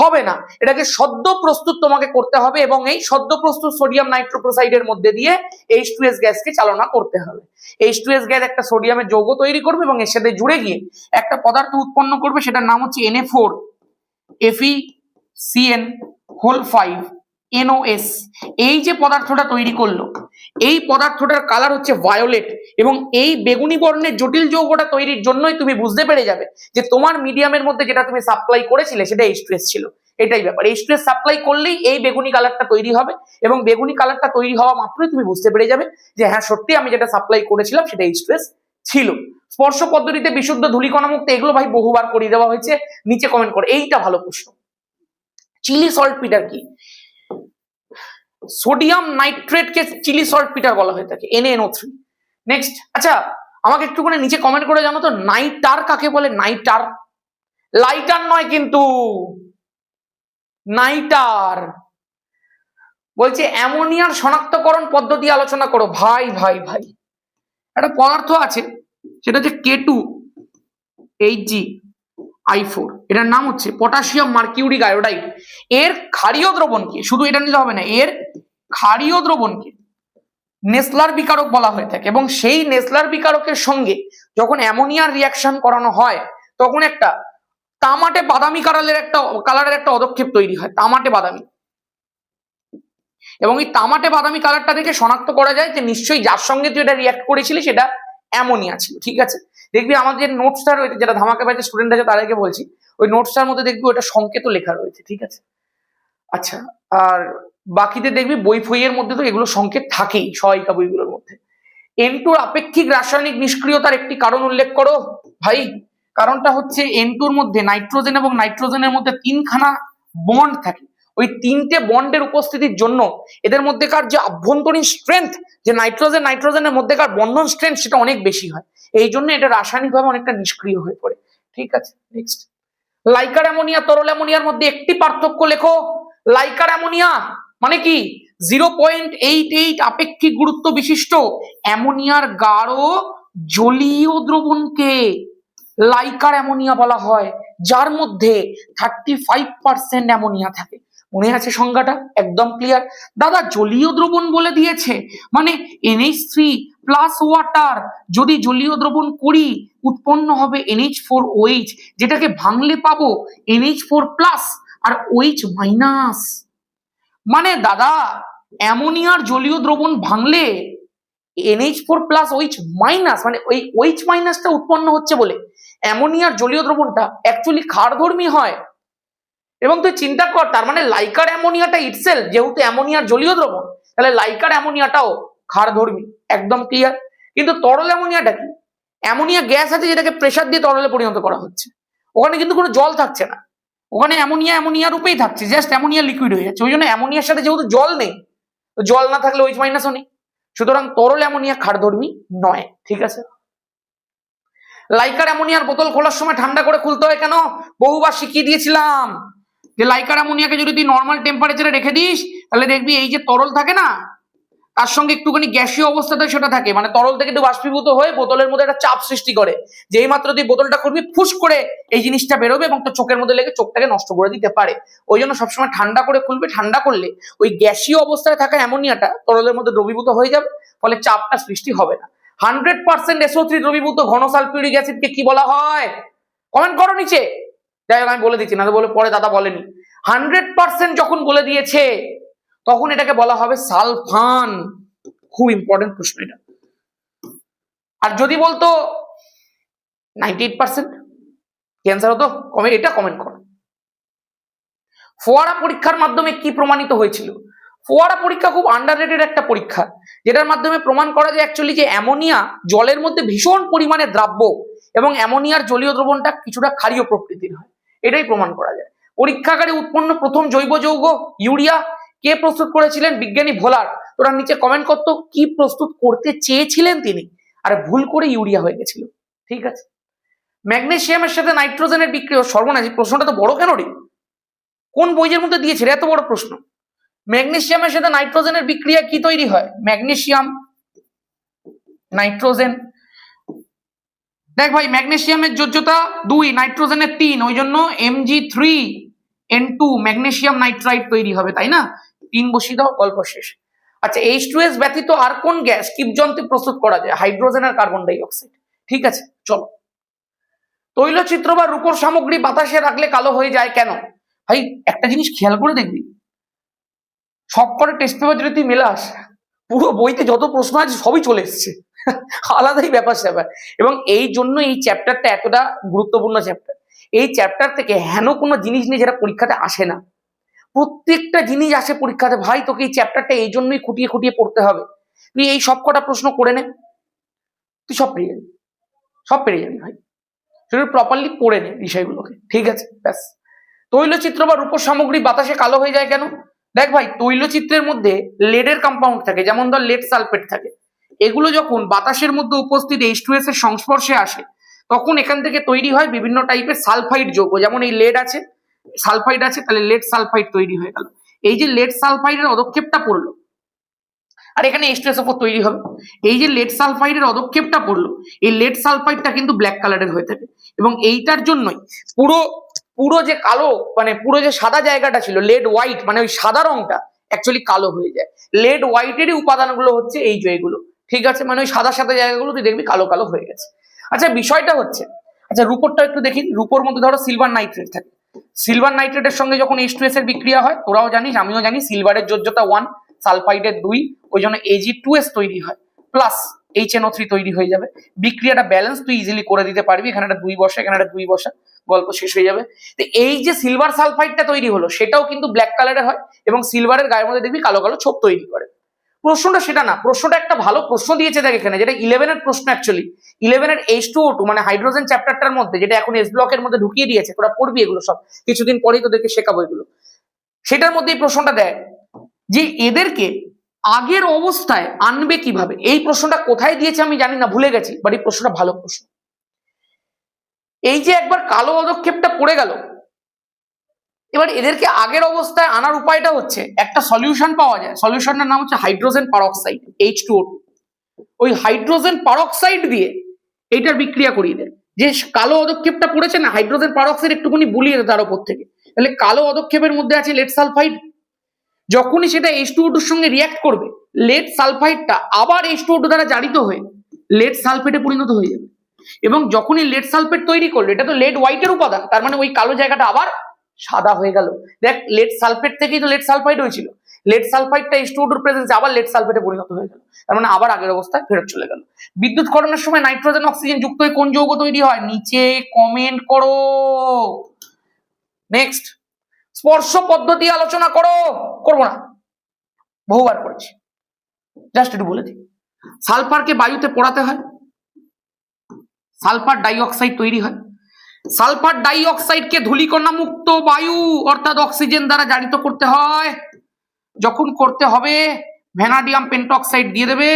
হবে না, এটাকে সদ্য প্রস্তুত তোমাকে করতে হবে এবং এই সদ্য প্রস্তুত সোডিয়াম নাইট্রোপ্রোসাইডের মধ্যে দিয়ে H2S গ্যাসকে চালনা করতে হবে। H2S গ্যাস একটা সোডিয়ামের যৌগ তৈরি করবে এবং এর সাথে জুড়ে গিয়ে একটা পদার্থ উৎপন্ন করবে, সেটার নাম হচ্ছে Na4FeCN হোল 5NOS। এই যে পদার্থটা তৈরি করলো, এই পদার্থটার কালার হচ্ছে ভায়োলেট এবং এই বেগুনি বর্ণের জটিল যৌগটা তৈরির জন্যই তুমি বুঝতে পেরে যাবে যে তোমার মিডিয়ামের মধ্যে যেটা তুমি সাপ্লাই করেছিলে সেটা H2S ছিল। এটাই ব্যাপার, H2S সাপ্লাই করলেই এই বেগুনি কালারটা তৈরি হবে এবং বেগুনি কালারটা তৈরি হওয়া মাত্রই তুমি বুঝতে পেরে যাবে যে হ্যাঁ সত্যি আমি যেটা সাপ্লাই করেছিলাম সেটা H2S ছিল। স্পর্শ পদ্ধতিতে বিশুদ্ধ ধূলিকণা মুক্ত, এগুলো ভাই বহুবার করিয়ে দেওয়া হয়েছে, নিচে কমেন্ট করে। এইটা ভালো প্রশ্ন, চিলি সল্ট পিটার কি? সোডিয়াম নাইট্রেটকে চিলি সল্ট পিটার বলা হয়ে থাকে, NaNO3। নেক্সট, আচ্ছা আমাকে একটুখানি নিচে কমেন্ট করে জানো তো নাইটার কাকে বলে? নাইটার, লাইটার নয় কিন্তু, নাইটার। বলছে অ্যামোনিয়ার শনাক্তকরণ পদ্ধতি আলোচনা করো। ভাই ভাই ভাই, একটা পদার্থ আছে সেটা হচ্ছে K2HgI4, এটার নাম হচ্ছে পটাশিয়াম মার্কিউরিক আয়োডাইড। এর ক্ষারীয় দ্রবণকে, শুধু এটা নিলে হবে না, এর ক্ষারীয় দ্রবণকে নেসলার বিকারক বলা হয়ে থাকে এবং সেই নেসলার বিকারকের সঙ্গে যখন অ্যামোনিয়ার রিয়াকশন করানো হয় তখন একটা তামাটে বাদামি কালারের একটা পদক্ষেপ তৈরি হয়, তামাটে বাদামি। এবং এই তামাটে বাদামি কালারটা দেখে শনাক্ত করা যায় যে নিশ্চয়ই যার সঙ্গে তুই এটা রিয়াক্ট করেছিলি সেটা অ্যামোনিয়া ছিল। ঠিক আছে, দেখবি আমাদের নোটসটা রয়েছে, যেটা ধামাকা ব্যাচের স্টুডেন্ট আছে তাদেরকে বলছি, ওই নোটসটার মধ্যে দেখবি ওটা সংকেত লেখা রয়েছে। ঠিক আছে, আচ্ছা আর বাকিতে দেখবি বই ফইয়ের মধ্যে তো এগুলো সংকেত থাকেই, সহায়িকা বইগুলোর মধ্যে। N2 আপেক্ষিক রাসায়নিক নিষ্ক্রিয়তার একটি কারণ উল্লেখ করো। ভাই কারণটা হচ্ছে N2 মধ্যে নাইট্রোজেন এবং নাইট্রোজেনের মধ্যে 3খানা বন্ড থাকে, ওই 3টে বন্ডের উপস্থিতির জন্য এদের মধ্যেকার যে আভ্যন্তরীণ স্ট্রেংথ, যে নাইট্রোজেনের মধ্যেকার বন্ধন স্ট্রেংথ, সেটা অনেক বেশি হয়, এই জন্য এটা রাসায়নিকভাবে অনেকটা নিষ্ক্রিয় হয়ে পড়ে। ঠিক আছে, নেক্সট, লাইকার অ্যামোনিয়া তরল অ্যামোনিয়ার মধ্যে একটি পার্থক্য লেখো। লাইকার অ্যামোনিয়া মানে কি? 0.88 আপেক্ষিক গুরুত্ব বিশিষ্ট অ্যামোনিয়ার গাঢ় জলীয় দ্রবণকে লাইকার অ্যামোনিয়া বলা হয়, যার মধ্যে 35% অ্যামোনিয়া থাকে। মনে আছে সংজ্ঞাটা? একদম ক্লিয়ার। দাদা জলীয় দ্রবণ বলে দিয়েছে মানে NH3 প্লাস ওয়াটার যদি জলীয় দ্রবণ করি উৎপন্ন হবে NH4OH, যেটাকে ভাঙলে পাবো NH4 প্লাস আর OH মাইনাস। মানে দাদা অ্যামোনিয়ার জলীয় দ্রবণ ভাঙলে NH4 প্লাস OH মাইনাস, মানে ওই OH মাইনাসটা উৎপন্ন হচ্ছে বলে অ্যামোনিয়ার জলীয় দ্রবণটা অ্যাকচুয়ালি ক্ষারধর্মী হয়। এবং তুই চিন্তা কর, তার মানে লাইকার অ্যামোনিয়াটা ইটসেলফ যেহেতু অ্যামোনিয়ার জলীয় দ্রবণ, তাহলে লাইকার অ্যামোনিয়াটাও ক্ষারধর্মী। একদম ক্লিয়ার। কিন্তু তরল অ্যামোনিয়াটা কি? অ্যামোনিয়া গ্যাস আছে যেটাকে প্রেসার দিয়ে তরলে পরিণত করা হচ্ছে, ওখানে কিন্তু কোনো জল থাকছে না, ওখানে অ্যামোনিয়া রূপেই থাকছে, জাস্ট অ্যামোনিয়া লিকুইড হয়ে যাচ্ছে। ওই জন্য অ্যামোনিয়ার সাথে যেহেতু জল নেই, জল না থাকলে OH মাইনাসও নেই, সুতরাং তরল অ্যামোনিয়া ক্ষারধর্মী নয়। ঠিক আছে। লাইকার অ্যামোনিয়ার বোতল খোলার সময় ঠান্ডা করে খুলতে হয় কেন? বহুবার শিখিয়ে দিয়েছিলাম যে লাইকার অ্যামোনিয়াকে যদি তুই নর্মাল টেম্পারেচারে রেখে দিস তাহলে দেখবি এই যে তরল থাকে না তার সঙ্গে একটুখানি গ্যাসীয় অবস্থাতে সেটা থাকে, মানে তরল থেকে একটু বাষ্পীভূত হয়ে বোতলের মধ্যে একটা চাপ সৃষ্টি করে, যেই মাত্র তুই বোতলটা খুলবি ফুস করে এই জিনিসটা বেরোবে এবং তোর চোখের মধ্যে লেগে চোখটাকে নষ্ট করে দিতে পারে। ওই জন্য সবসময় ঠান্ডা করে খুলবে, ঠান্ডা করলে ওই গ্যাসীয় অবস্থায় থাকা অ্যামোনিয়াটা তরলের মধ্যে দ্রবীভূত হয়ে যাবে, ফলে চাপটা সৃষ্টি হবে না। 100% SO3 দ্রবীভূত ঘন সালফিউরিক অ্যাসিডকে কি বলা হয়? কমেন্ট করো নিচে। যাই হোক আমি বলে দিচ্ছি, না তো বলে পরে দাদা বলেনি। 100% যখন বলে দিয়েছে তখন এটাকে বলা হবে সালফান। খুব ইম্পর্টেন্ট প্রশ্ন এটা। আর যদি বলতো 98% কি অ্যান্সার হতো? এটা কমেন্ট করো। ফোয়ারা পরীক্ষার মাধ্যমে কি প্রমাণিত হয়েছিল? ফোয়ারা পরীক্ষা খুব আন্ডাররেটেড একটা পরীক্ষা, যেটার মাধ্যমে প্রমাণ করা যায় অ্যাকচুয়ালি যে অ্যামোনিয়া জলের মধ্যে ভীষণ পরিমাণে দ্রাব্য এবং অ্যামোনিয়ার জলীয় দ্রবণটা কিছুটা ক্ষারীয় প্রকৃতির হয়, এটাই প্রমাণ করা যায়। পরীক্ষাগারে উৎপন্ন প্রথম জৈব যৌগ ইউরিয়া কে প্রস্তুত করেছিলেন? বিজ্ঞানী ভোলার। তোরা নিচে কমেন্ট করতো কি প্রস্তুত করতে চেয়েছিলেন তিনি, আর ভুল করে ইউরিয়া হয়ে গেছিল। ঠিক আছে। ম্যাগনেসিয়ামের সাথে নাইট্রোজেনের বিক্রিয়া, সর্বনাশী প্রশ্নটা তো বড় কেন রে? কোন বইয়ের মধ্যে দিয়েছে এত বড় প্রশ্ন? ম্যাগনেসিয়ামের সাথে নাইট্রোজেনের বিক্রিয়া কি তৈরি হয়? Magnesium nitrogen. দেখ ভাই ম্যাগনেসিয়ামের যোজ্যতা 2, নাইট্রোজেনের 3, ওই জন্য Mg3N2 ম্যাগনেসিয়াম নাইট্রাইট তৈরি হবে, তাই না? 3 বসিয়ে দাও, গল্প শেষ। আচ্ছা H2S ব্যতীত আর কোন গ্যাস কিপযন্ত্রে প্রস্তুত করা যায়? হাইড্রোজেন আর কার্বন ডাই অক্সাইড। ঠিক আছে চলো। তৈলচিত্র বা রূপোর সামগ্রী বাতাসে রাখলে কালো হয়ে যায় কেন? ভাই একটা জিনিস খেয়াল করে দেখবি, সব করে টেস্ট পেপার যদি তুই মেলাস পুরো বইতে যত প্রশ্ন আছে সবই চলে এসছে, আলাদাই ব্যাপার স্যাপার। এবং এই জন্য এই চ্যাপ্টারটা এতটা গুরুত্বপূর্ণ চ্যাপ্টার। এই চ্যাপ্টার থেকে হেন কোনো জিনিস নেই যেটা পরীক্ষাতে আসে না, প্রত্যেকটা জিনিস আসে পরীক্ষাতে। ভাই তোকে এই চ্যাপ্টারটা এই জন্যই খুঁটিয়ে খুঁটিয়ে পড়তে হবে। তুই এই সব কটা প্রশ্ন করে নে, তুই সব পেরে যাবি, সব পেরে যাবি ভাই, তুই প্রপারলি পড়ে নে বিষয়গুলোকে। ঠিক আছে ব্যাস। তৈলচিত্র বা রূপোর সামগ্রী বাতাসে কালো হয়ে যায় কেন? দেখ ভাই তৈলচিত্রের মধ্যে লেডের কম্পাউন্ড থাকে, যেমন ধর লেড সালফেট থাকে, এগুলো যখন বাতাসের মধ্যে উপস্থিত H2S এর সংস্পর্শে আসে তখন এখান থেকে তৈরি হয় বিভিন্ন টাইপের সালফাইড যৌগ, যেমন এই লেড আছে, সালফাইড আছে, তাহলে লেড সালফাইড তৈরি হয়ে গেল। এই যে লেড সালফাইডের অদক্ষেপটা পড়লো আর এখানে H2SO4 তৈরি হবে। এই যে লেড সালফাইডের অদক্ষেপটা পড়লো, এই লেড সালফাইডটা কিন্তু ব্ল্যাক কালারের হয়ে থাকে এবং এইটার জন্যই পুরো যে কালো, মানে পুরো যে সাদা জায়গাটা ছিল লেড হোয়াইট, মানে ওই সাদা রংটা অ্যাকচুয়ালি কালো হয়ে যায়। লেড হোয়াইটেরই উপাদানগুলো হচ্ছে এই যে এগুলো। ঠিক আছে, মানে ওই সাদা সাদা জায়গাগুলো তুই দেখবি কালো কালো হয়ে গেছে। আচ্ছা বিষয়টা হচ্ছে, আচ্ছা রূপোরটা একটু দেখি। রূপোর মধ্যে ধরো সিলভার নাইট্রেট থাকে, সিলভার নাইট্রেটের সঙ্গে যখন H2S এর বিক্রিয়া হয়, তোরাও জানিস আমিও জানি, সিলভারের যোজ্যতা 1, সালফাইডের 2, ওই জন্য Ag2S তৈরি হয়, প্লাস HNO3 তৈরি হয়ে যাবে। বিক্রিয়াটা ব্যালেন্স তুই ইজিলি করে দিতে পারবি, এখানে একটা 2 বসা, এখানে একটা 2 বসা, গল্প শেষ হয়ে যাবে। তো এই যে সিলভার সালফাইডটা তৈরি হলো সেটাও কিন্তু ব্ল্যাক কালারের হয় এবং সিলভারের গায়ের মধ্যে দেখবি কালো কালো ছোপ তৈরি করে। প্রশ্নটা সেটা না, প্রশ্নটা একটা ভালো প্রশ্ন দিয়েছে দেখ এখানে, যেটা 11 এর প্রশ্ন অ্যাকচুয়ালি। 11 এর H2O2 মানে হাইড্রোজেন চ্যাপ্টারটার মধ্যে, যেটা এখন S ব্লকের মধ্যে ঢুকিয়ে দিয়েছে, তোরা পড়বি এগুলো সব, কিছুদিন পরেই তোদেরকে শেখাবো এগুলো। সেটার মধ্যে এই প্রশ্নটা দেয় যে এদেরকে আগের অবস্থায় আনবে কিভাবে। এই প্রশ্নটা কোথায় দিয়েছে আমি জানি না, ভুলে গেছি, বাট এই প্রশ্নটা ভালো প্রশ্ন। এই যে একবার কালো অদক্ষেপটা পড়ে গেল, এবার এদেরকে আগের অবস্থায় আনার উপায়টা হচ্ছে একটা সলিউশন পাওয়া যায়, সলিউশনটার নাম হচ্ছে হাইড্রোজেন পারঅক্সাইড H2O2। ওই হাইড্রোজেন পারঅক্সাইড দিয়ে এইটার বিক্রিয়া করিয়ে দেয়। যে কালো অদক্ষেপটা পড়েছে না, হাইড্রোজেন পারঅক্সাইড একটুখানি বুলিয়ে দেয় তার উপর থেকে, তাহলে কালো অদক্ষেপের মধ্যে আছে লেড সালফাইড। যখনই সেটা H2O2 এর সঙ্গে রিয়াক্ট করবে, লেড সালফাইডটা আবার H2O2 দ্বারা জারিত হয়ে লেড সালফেটে পরিণত হয়ে যাবে। এবং যখনই লেড সালফেট তৈরি করলো, এটা তো লেড হোয়াইটের উপাদান, তার মানে ওই কালো জায়গাটা আবার সাদা হয়ে গেল। দেখ, লেড সালফেট থেকেই তো লেড সালফাইড হয়েছিল, লেড সালফাইডটা H2O2 এর প্রেজেন্সে আবার লেড সালফেটে পরিণত হয়ে গেল, তার মানে আবার আগের অবস্থায় ফেরত চলে গেল। বিদ্যুৎকরণের সময় নাইট্রোজেন অক্সিজেন যুক্ত হয়ে কোন যৌগ তৈরি হয়? নিচে কমেন্ট করো। নেক্সট, স্পর্শ পদ্ধতি আলোচনা করো। করবো না, বহুবার করেছি, জাস্ট একটু বলে দিই। সালফারকে বায়ুতে পোড়াতে হয়, সালফার ডাই অক্সাইড তৈরি হয়। সালফার ডাই অক্সাইডকে ধূলিকণা মুক্ত বায়ু অর্থাৎ অক্সিজেন দ্বারা জারিত করতে হয়। যখন করতে হবে, ভ্যানাডিয়াম পেন্টঅক্সাইড দিয়ে দেবে,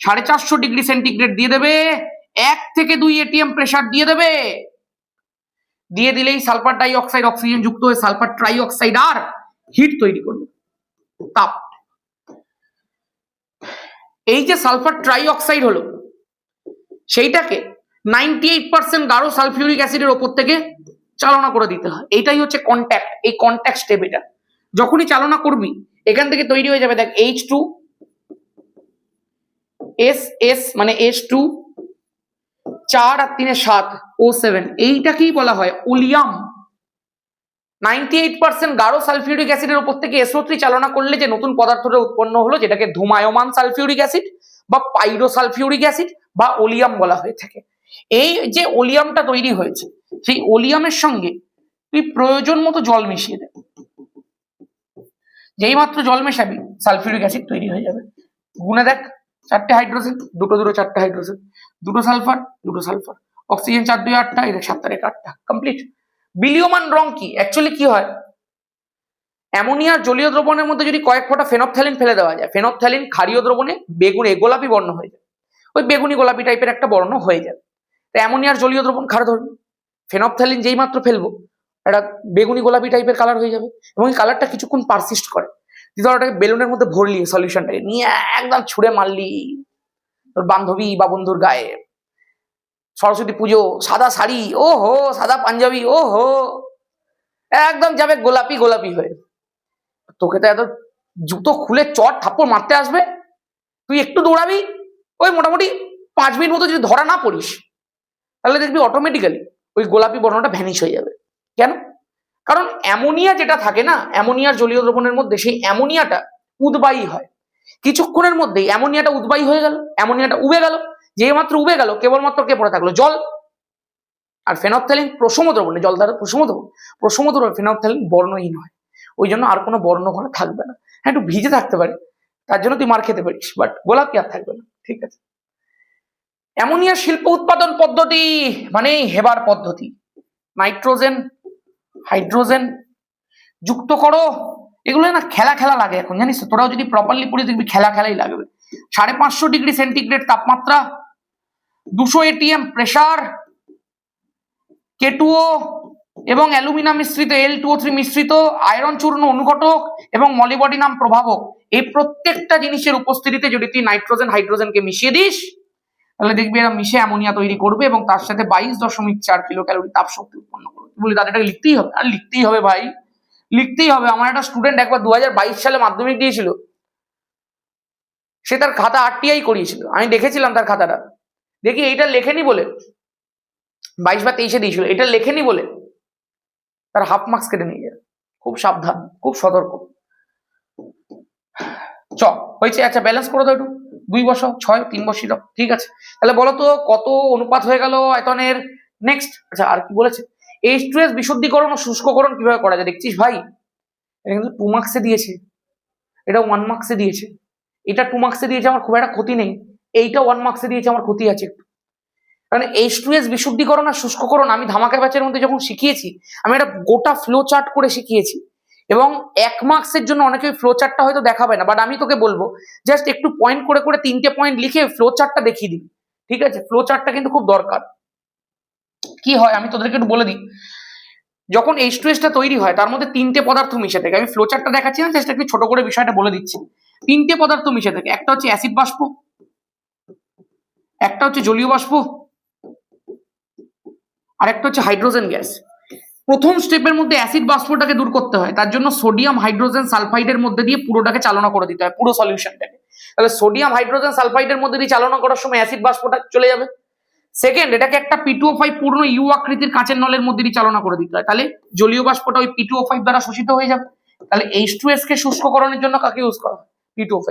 450 ডিগ্রি সেন্টিগ্রেড দিয়ে দেবে, 1 থেকে 2 atm প্রেসার দিয়ে দেবে। দিয়ে দিলেই সালফার ডাই অক্সাইড অক্সিজেন যুক্ত হয়ে সালফার ট্রাই অক্সাইড আর হিট তৈরি করবে, তাপ। এই যে সালফার ট্রাই অক্সাইড হলো, সেইটাকে 98% গাঢ় সালফিউরিক অ্যাসিডের ওপর থেকে চালনা করে দিতে হয়। এটাই হচ্ছে কন্ট্যাক্ট, এই কন্ট্যাক্ট স্টেপ। এটা যখনই চালনা করবি, এখান থেকে তৈরি হয়ে যাবে, দেখ, H2 SS মানে H2, 4 আর 3 7 O7, এইটাকেই বলা হয় ওলিয়াম। 98% গাঢ় সালফিউরিক অ্যাসিডের উপর থেকে SO3 চালনা করলে যে নতুন পদার্থটা উৎপন্ন হলো, যেটাকে ধূমায়মান সালফিউরিক অ্যাসিড বা পাইরো সালফিউরিক অ্যাসিড বা ওলিয়াম বলা হয়ে থাকে। এই যে ওলিয়ামটা তৈরি হয়েছে, সেই ওলিয়ামের সঙ্গে তুই প্রয়োজন মতো জল মিশিয়ে দে। যেই মাত্র জল মেশাবি, সালফিউরিক অ্যাসিড তৈরি হয়ে যাবে। গুনে দেখ, 4টে হাইড্রোজেন, 2 4টে হাইড্রোজেন, 2 সালফার, 2 সালফার, অক্সিজেন 4 2 8টা, এটা 7 আর 8টা, কমপ্লিট। বিলীয়মান রং কি? অ্যাকচুয়ালি কি হয়, অ্যামোনিয়ার জলীয় দ্রবণের মধ্যে যদি কয়েক ফোঁটা ফেনপথ্যালিন ফেলে দেওয়া যায়, ফেনপথ্যালিন ক্ষারীয় দ্রবণে বেগুনি গোলাপি বর্ণ হয়ে যায়, ওই বেগুনি গোলাপি টাইপের একটা বর্ণ হয়ে যায়। তো অ্যামোনিয়ার জলীয় দ্রবণ ক্ষার ধর্মী, ফেনপথ্যালিন যেই মাত্র ফেলবো, একটা বেগুনি গোলাপি টাইপের কালার হয়ে যাবে, এবং এই কালারটা কিছুক্ষণ পারসিস্ট করে। ধর ওটাকে বেলুনের মধ্যে ভরলি, সলিউশনটাকে নিয়ে একদম ছুঁড়ে মারলি তোর বান্ধবী বা বন্ধুর গায়ে, সরস্বতী পুজো, সাদা শাড়ি, ও হো, সাদা পাঞ্জাবি, ও হো, একদম যাবে গোলাপি গোলাপি হয়ে। তোকে তো এত জুতো খুলে চট থাপ্পড় মারতে আসবে, তুই একটু দৌড়াবি, ওই মোটামুটি 5 মিনিট মতো যদি ধরা না পড়িস, তাহলে দেখবি অটোমেটিক্যালি ওই গোলাপি বর্ণটা ভ্যানিশ হয়ে যাবে। কেন? কারণ অ্যামোনিয়া যেটা থাকে না, অ্যামোনিয়ার জলীয় দ্রবণের মধ্যে, সেই অ্যামোনিয়াটা উদ্বায়ী হয়। কিছুক্ষণের মধ্যেই অ্যামোনিয়াটা উদ্বায়ী হয়ে গেল, অ্যামোনিয়াটা উবে গেল, যে মাত্র উবে গেল, কেবলমাত্র কে পড়ে থাকলো? জল। আর ফেনপথ্যালিন প্রশম দ্রবণে, জল দ্বারা প্রশম দ্রবণ, প্রশম দ্রবণ ফেনপথ্যালিন বর্ণহীন হয়, ওই জন্য আর কোনো বর্ণ ঘরে থাকবে না। হ্যাঁ, একটু ভিজে থাকতে পারে, তার জন্য তুই মার খেতে পারিস, বাট গোলাপি আর থাকবে না। ঠিক আছে। অ্যামোনিয়া শিল্প উৎপাদন পদ্ধতি মানে হেবার পদ্ধতি। নাইট্রোজেন হাইড্রোজেন যুক্ত করো, এগুলো না খেলা খেলা লাগে এখন, জানিস তো? তোরাও যদি প্রপারলি পড়ে দেখবি খেলা খেলাই লাগবে। 550 ডিগ্রি সেন্টিগ্রেড তাপমাত্রা, 200 atm প্রেসার, K2O এবং অ্যালুমিনাম মিশ্রিত Al2O3 মিশ্রিত আয়রন চূর্ণ অনুঘটক এবং মলিবডিনাম প্রভাবক, এই প্রত্যেকটা জিনিসের উপস্থিতিতে যদি তুই নাইট্রোজেন হাইড্রোজেনকে মিশিয়ে দিস, তাহলে দেখবি এরা মিশে অ্যামোনিয়া তৈরি করবে এবং তার সাথে 22.4 কিলো ক্যালোরি তাপ শক্তি উৎপন্ন করবে। বলি দাদা এটাকে লিখতেই হবে? আর লিখতেই হবে ভাই, লিখতেই হবে। আমার একটা স্টুডেন্ট একবার 2022 সালে মাধ্যমিক দিয়েছিল, সে তার খাতা RTI করিয়েছিল, আমি দেখেছিলাম তার খাতাটা, দেখি এইটা লেখেনি বলে, 22 বা 23-এ দিয়েছিল, এটা লেখেনি বলে তার হাফ মার্কস কেটে নিয়ে যায়। খুব সাবধান, খুব সতর্ক। হয়েছে? আচ্ছা, ব্যালেন্স করে দাও একটু, 2 বসাও, 6 3 বসিয়ে দাও। ঠিক আছে, তাহলে বলো তো কত অনুপাত হয়ে গেল আয়তনের? নেক্সট, আচ্ছা আর কি বলেছে? H2S বিশুদ্ধীকরণ ও শুষ্ককরণ কিভাবে করা যায়? দেখছিস ভাই, এটা কিন্তু 2 মার্কসে দিয়েছে, এটা 1 মার্কসে দিয়েছে, এটা 2 মার্কসে দিয়েছে, আমার খুব একটা ক্ষতি নেই। এইটা 1 মার্কসে দিয়েছে, আমার ক্ষতি আছে একটু। কারণ H2S বিশুদ্ধীকরণ আর শুষ্ককরণ আমি ধামাকা ব্যাচের মধ্যে যখন শিখিয়েছি, আমি একটা গোটা ফ্লো চার্ট করে শিখিয়েছি, এবং 1 মার্কসের জন্য অনেকে ফ্লো চার্টটা হয়তো দেখাবে না, বাট আমি তোকে বলবো জাস্ট একটু পয়েন্ট করে করে 3টে পয়েন্ট লিখে ফ্লো চার্টটা দেখিয়ে দিবি। ঠিক আছে? ফ্লো চার্টটা কিন্তু খুব দরকার। কি হয় আমি তোদেরকে একটু বলে দিই। যখন H2S টা তৈরি হয় তার মধ্যে তিনটে পদার্থ মিশে থাকে। আমি ফ্লোচার্টটা দেখাচ্ছি না, জাস্ট একটু ছোট করে বিষয়টা বলে দিচ্ছি। তিনটে পদার্থ মিশে থাকে, একটা হচ্ছে অ্যাসিড বাষ্প, একটা হচ্ছে জলীয় বাষ্প, আর একটা হচ্ছে হাইড্রোজেন গ্যাস। প্রথম স্টেপের মধ্যে অ্যাসিড বাষ্পটাকে দূর করতে হয়, তার জন্য সোডিয়াম হাইড্রোজেন সালফাইডের মধ্যে দিয়ে পুরোটাকে চালনা করে দিতে হয়, পুরো সলিউশনটাকে। তাহলে সোডিয়াম হাইড্রোজেন সালফাইডের মধ্যে দিয়ে চালনা করার সময় অ্যাসিড বাষ্পটা চলে যাবে। সেকেন্ড, এটাকে একটা P2O5 পূর্ণ ইউ আকৃতির কাঁচের নলের মধ্যে দিয়ে চালনা করে দিতে হয়, তাহলে জলীয় বাষ্পটা ওই P2O5 দ্বারা শোষিত হয়ে যাবে। তাহলে H2S কে শুষ্ককরণের জন্য কাকে ইউজ করা হয়? P2O5।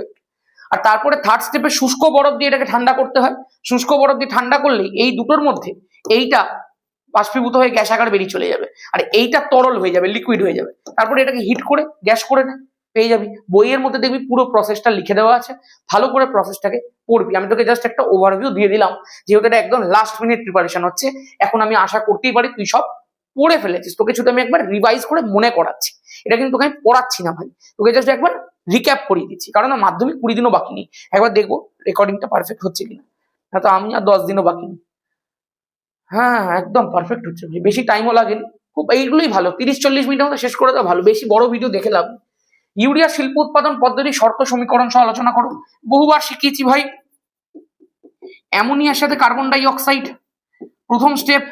আর তারপরে থার্ড স্টেপে শুষ্ক বরফ দিয়ে এটাকে ঠান্ডা করতে হয়। শুষ্ক বরফ দিয়ে ঠান্ডা করলেই এই দুটোর মধ্যে এইটা বাষ্পীভূত হয়ে গ্যাস আকারে বেরিয়ে চলে যাবে, আর এইটা তরল হয়ে যাবে, লিকুইড হয়ে যাবে। তারপরে এটাকে হিট করে গ্যাস করে নেয়, পেয়ে যাবি। বইয়ের মধ্যে দেখবি পুরো প্রসেসটা লিখে দেওয়া আছে, ভালো করে প্রসেসটাকে পড়বি। আমি তোকে জাস্ট একটা ওভারভিউ দিয়ে দিলাম, যেহেতু এটা একদম লাস্ট মিনিট প্রিপারেশন হচ্ছে। এখন আমি আশা করতেই পারি তুই সব পড়ে ফেলেছিস, তোকে শুধু আমি একবার রিভাইজ করে মনে করাচ্ছি। এটা কিন্তু তোকে আমি পড়াচ্ছি না ভাই, তোকে জাস্ট একবার রিক্যাপ করিয়ে দিচ্ছি, কারণ আমার মাধ্যমিক 20 দিনও বাকি নেই। একবার দেখবো রেকর্ডিংটা পারফেক্ট হচ্ছে কিনা, তো আমি আর 10 দিনও বাকি নেই। হ্যাঁ একদম পারফেক্ট হচ্ছে ভাই, বেশি টাইমও লাগেনি। খুব এইগুলোই ভালো, 30-40 মিনিটের মধ্যে শেষ করে দেওয়া ভালো, বেশি বড় ভিডিও দেখে লাভ নেই। ইউরিয়া শিল্প উৎপাদন পদ্ধতি শর্ত সমীকরণ সহ আলোচনা করো। বহুবার শিখিয়েছি ভাই। অ্যামোনিয়ার সাথে কার্বন ডাই অক্সাইড, প্রথম স্টেপ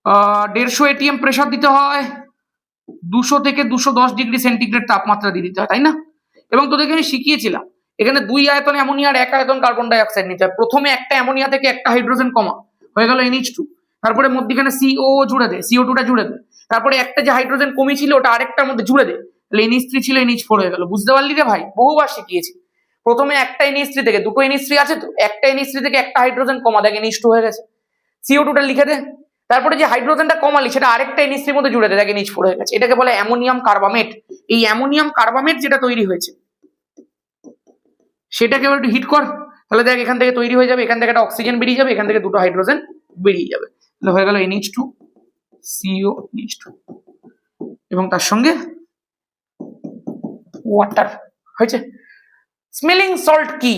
150 ATM প্রেসার দিতে হয়, 200 থেকে 210 ডিগ্রি সেন্টিগ্রেড তাপমাত্রা দিয়ে দিতে হয়, তাই না? এবং তোদেরকে আমি শিখিয়েছিলাম এখানে 2 আয়তন অ্যামোনিয়ার 1 আয়তন কার্বন ডাই অক্সাইড নিতে হয়। প্রথমে একটা অ্যামোনিয়া থেকে একটা হাইড্রোজেন কমা, হয়ে গেল NH2। তারপরে মধ্যখানে CO জুড়ে দে, CO2 টা জুড়ে দে। তারপরে একটা যে হাইড্রোজেন কমই ছিল ওটা আরেকটার মধ্যে জুড়ে দে, তাহলে NH3 ছিল NH4 হয়ে গেল। বুঝতে পারলি রে ভাই? বহুবার শিখিয়েছি। প্রথমে একটা NH3 থেকে, দুটো NH3 আছে তো, একটা NH3 থেকে একটা হাইড্রোজেন কমা, দেখ NH2 হয়ে গেছে। CO2 টা লিখে দে। তারপরে যে হাইড্রোজেনটা কমালি সেটা আরেকটা NH3 এর মধ্যে জুড়ে দে, দেখ NH4 হয়ে গেছে। এটাকে বলে অ্যামোনিয়াম কার্বামেট। এই অ্যামোনিয়াম কার্বামেট যেটা তৈরি হয়েছে সেটাকে একটু হিট কর, তাহলে দেখ এখান থেকে তৈরি হয়ে যাবে, এখান থেকে একটা অক্সিজেন বেরিয়ে যাবে, এখান থেকে দুটো হাইড্রোজেন বেরিয়ে যাবে, তাহলে হয়ে গেল NH2 CO NH2 এবং তার সঙ্গে ওয়াটার হয়েছে। স্মেলিং সল্ট কি?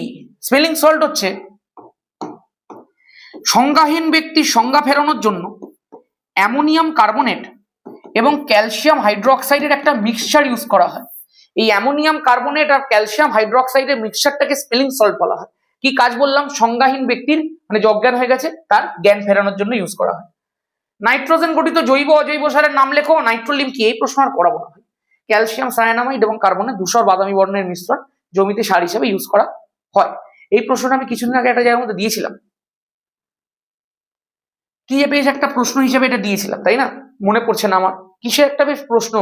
স্মেলিং সল্ট হচ্ছে সংজ্ঞাহীন ব্যক্তির সংজ্ঞা ফেরানোর জন্য অ্যামোনিয়াম কার্বনেট এবং ক্যালসিয়াম হাইড্রোক্সাইডের একটা মিক্সচার ইউজ করা হয়। এই অ্যামোনিয়াম কার্বনেট আর ক্যালসিয়াম হাইড্রোক্সাইডের মিক্সচারটাকে স্পেলিং সল্ট বলা হয়। কি কাজ বললাম? সংজ্ঞাহীন ব্যক্তির, মানে অজ্ঞান হয়ে গেছে, তার জ্ঞান ফেরানোর জন্য ইউজ করা হয়। নাইট্রোজেন গঠিত জৈব অজৈব সারের নাম লেখো। নাইট্রোলিম কি? এই প্রশ্ন আর করাবো না। ক্যালসিয়াম সায়ানামাইড এবং কার্বনের ধূসর বাদামি বর্ণের মিশ্রণ জমিতে সার হিসেবে ইউজ করা হয়। এই প্রশ্নটা আমি কিছুদিন আগে একটা জায়গার মধ্যে দিয়েছিলাম, কি বেশ একটা প্রশ্ন হিসেবে এটা দিয়েছিলাম, তাই না? মনে পড়ছে না আমার, কিসের একটা বেশ প্রশ্ন,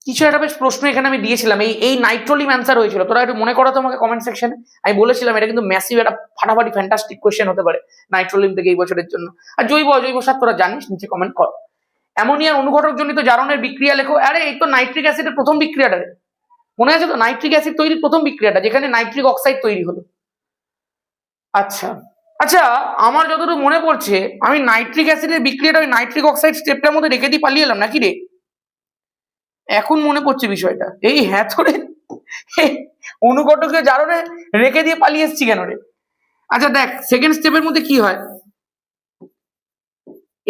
কিছু একটা বেশ প্রশ্ন এখানে আমি দিয়েছিলাম, এই নাইট্রোলিম অ্যান্সার হয়েছিল। তোরা একটু মনে করো তোমাকে কমেন্ট সেকশনে। আমি বলেছিলাম এটা কিন্তু ম্যাসিভ একটা ফাটাফাটি ফ্যান্টাস্টিক কোয়েশ্চেন হতে পারে নাইট্রোলিম থেকে এই বছরের জন্য। আর জৈব অজৈব সার তোরা জানিস, নিচে কমেন্ট কর। অ্যামোনিয়ার অনুঘটক জনিত জারণের বিক্রিয়া লেখো। আরে এই তো নাইট্রিক অ্যাসিডের প্রথম বিক্রিয়াটা, মনে আছে তো? নাইট্রিক অ্যাসিড তৈরির প্রথম বিক্রিয়াটা, যেখানে নাইট্রিক অক্সাইড তৈরি হলো। আচ্ছা আচ্ছা, আমার যতটুকু মনে পড়ছে আমি নাইট্রিক অ্যাসিডের বিক্রিয়াটা ওই নাইট্রিক অক্সাইড স্টেপটার মধ্যে রেখে দিয়ে পালিয়ে এলাম নাকি রে? এখন মনে পড়ছে বিষয়টা। এই হ্যাঁ তোরে অনুঘটকে জারণে রেখে দিয়ে পালিয়ে এসছি কেন রে? আচ্ছা দেখ, সেকেন্ড স্টেপের মধ্যে কি হয়,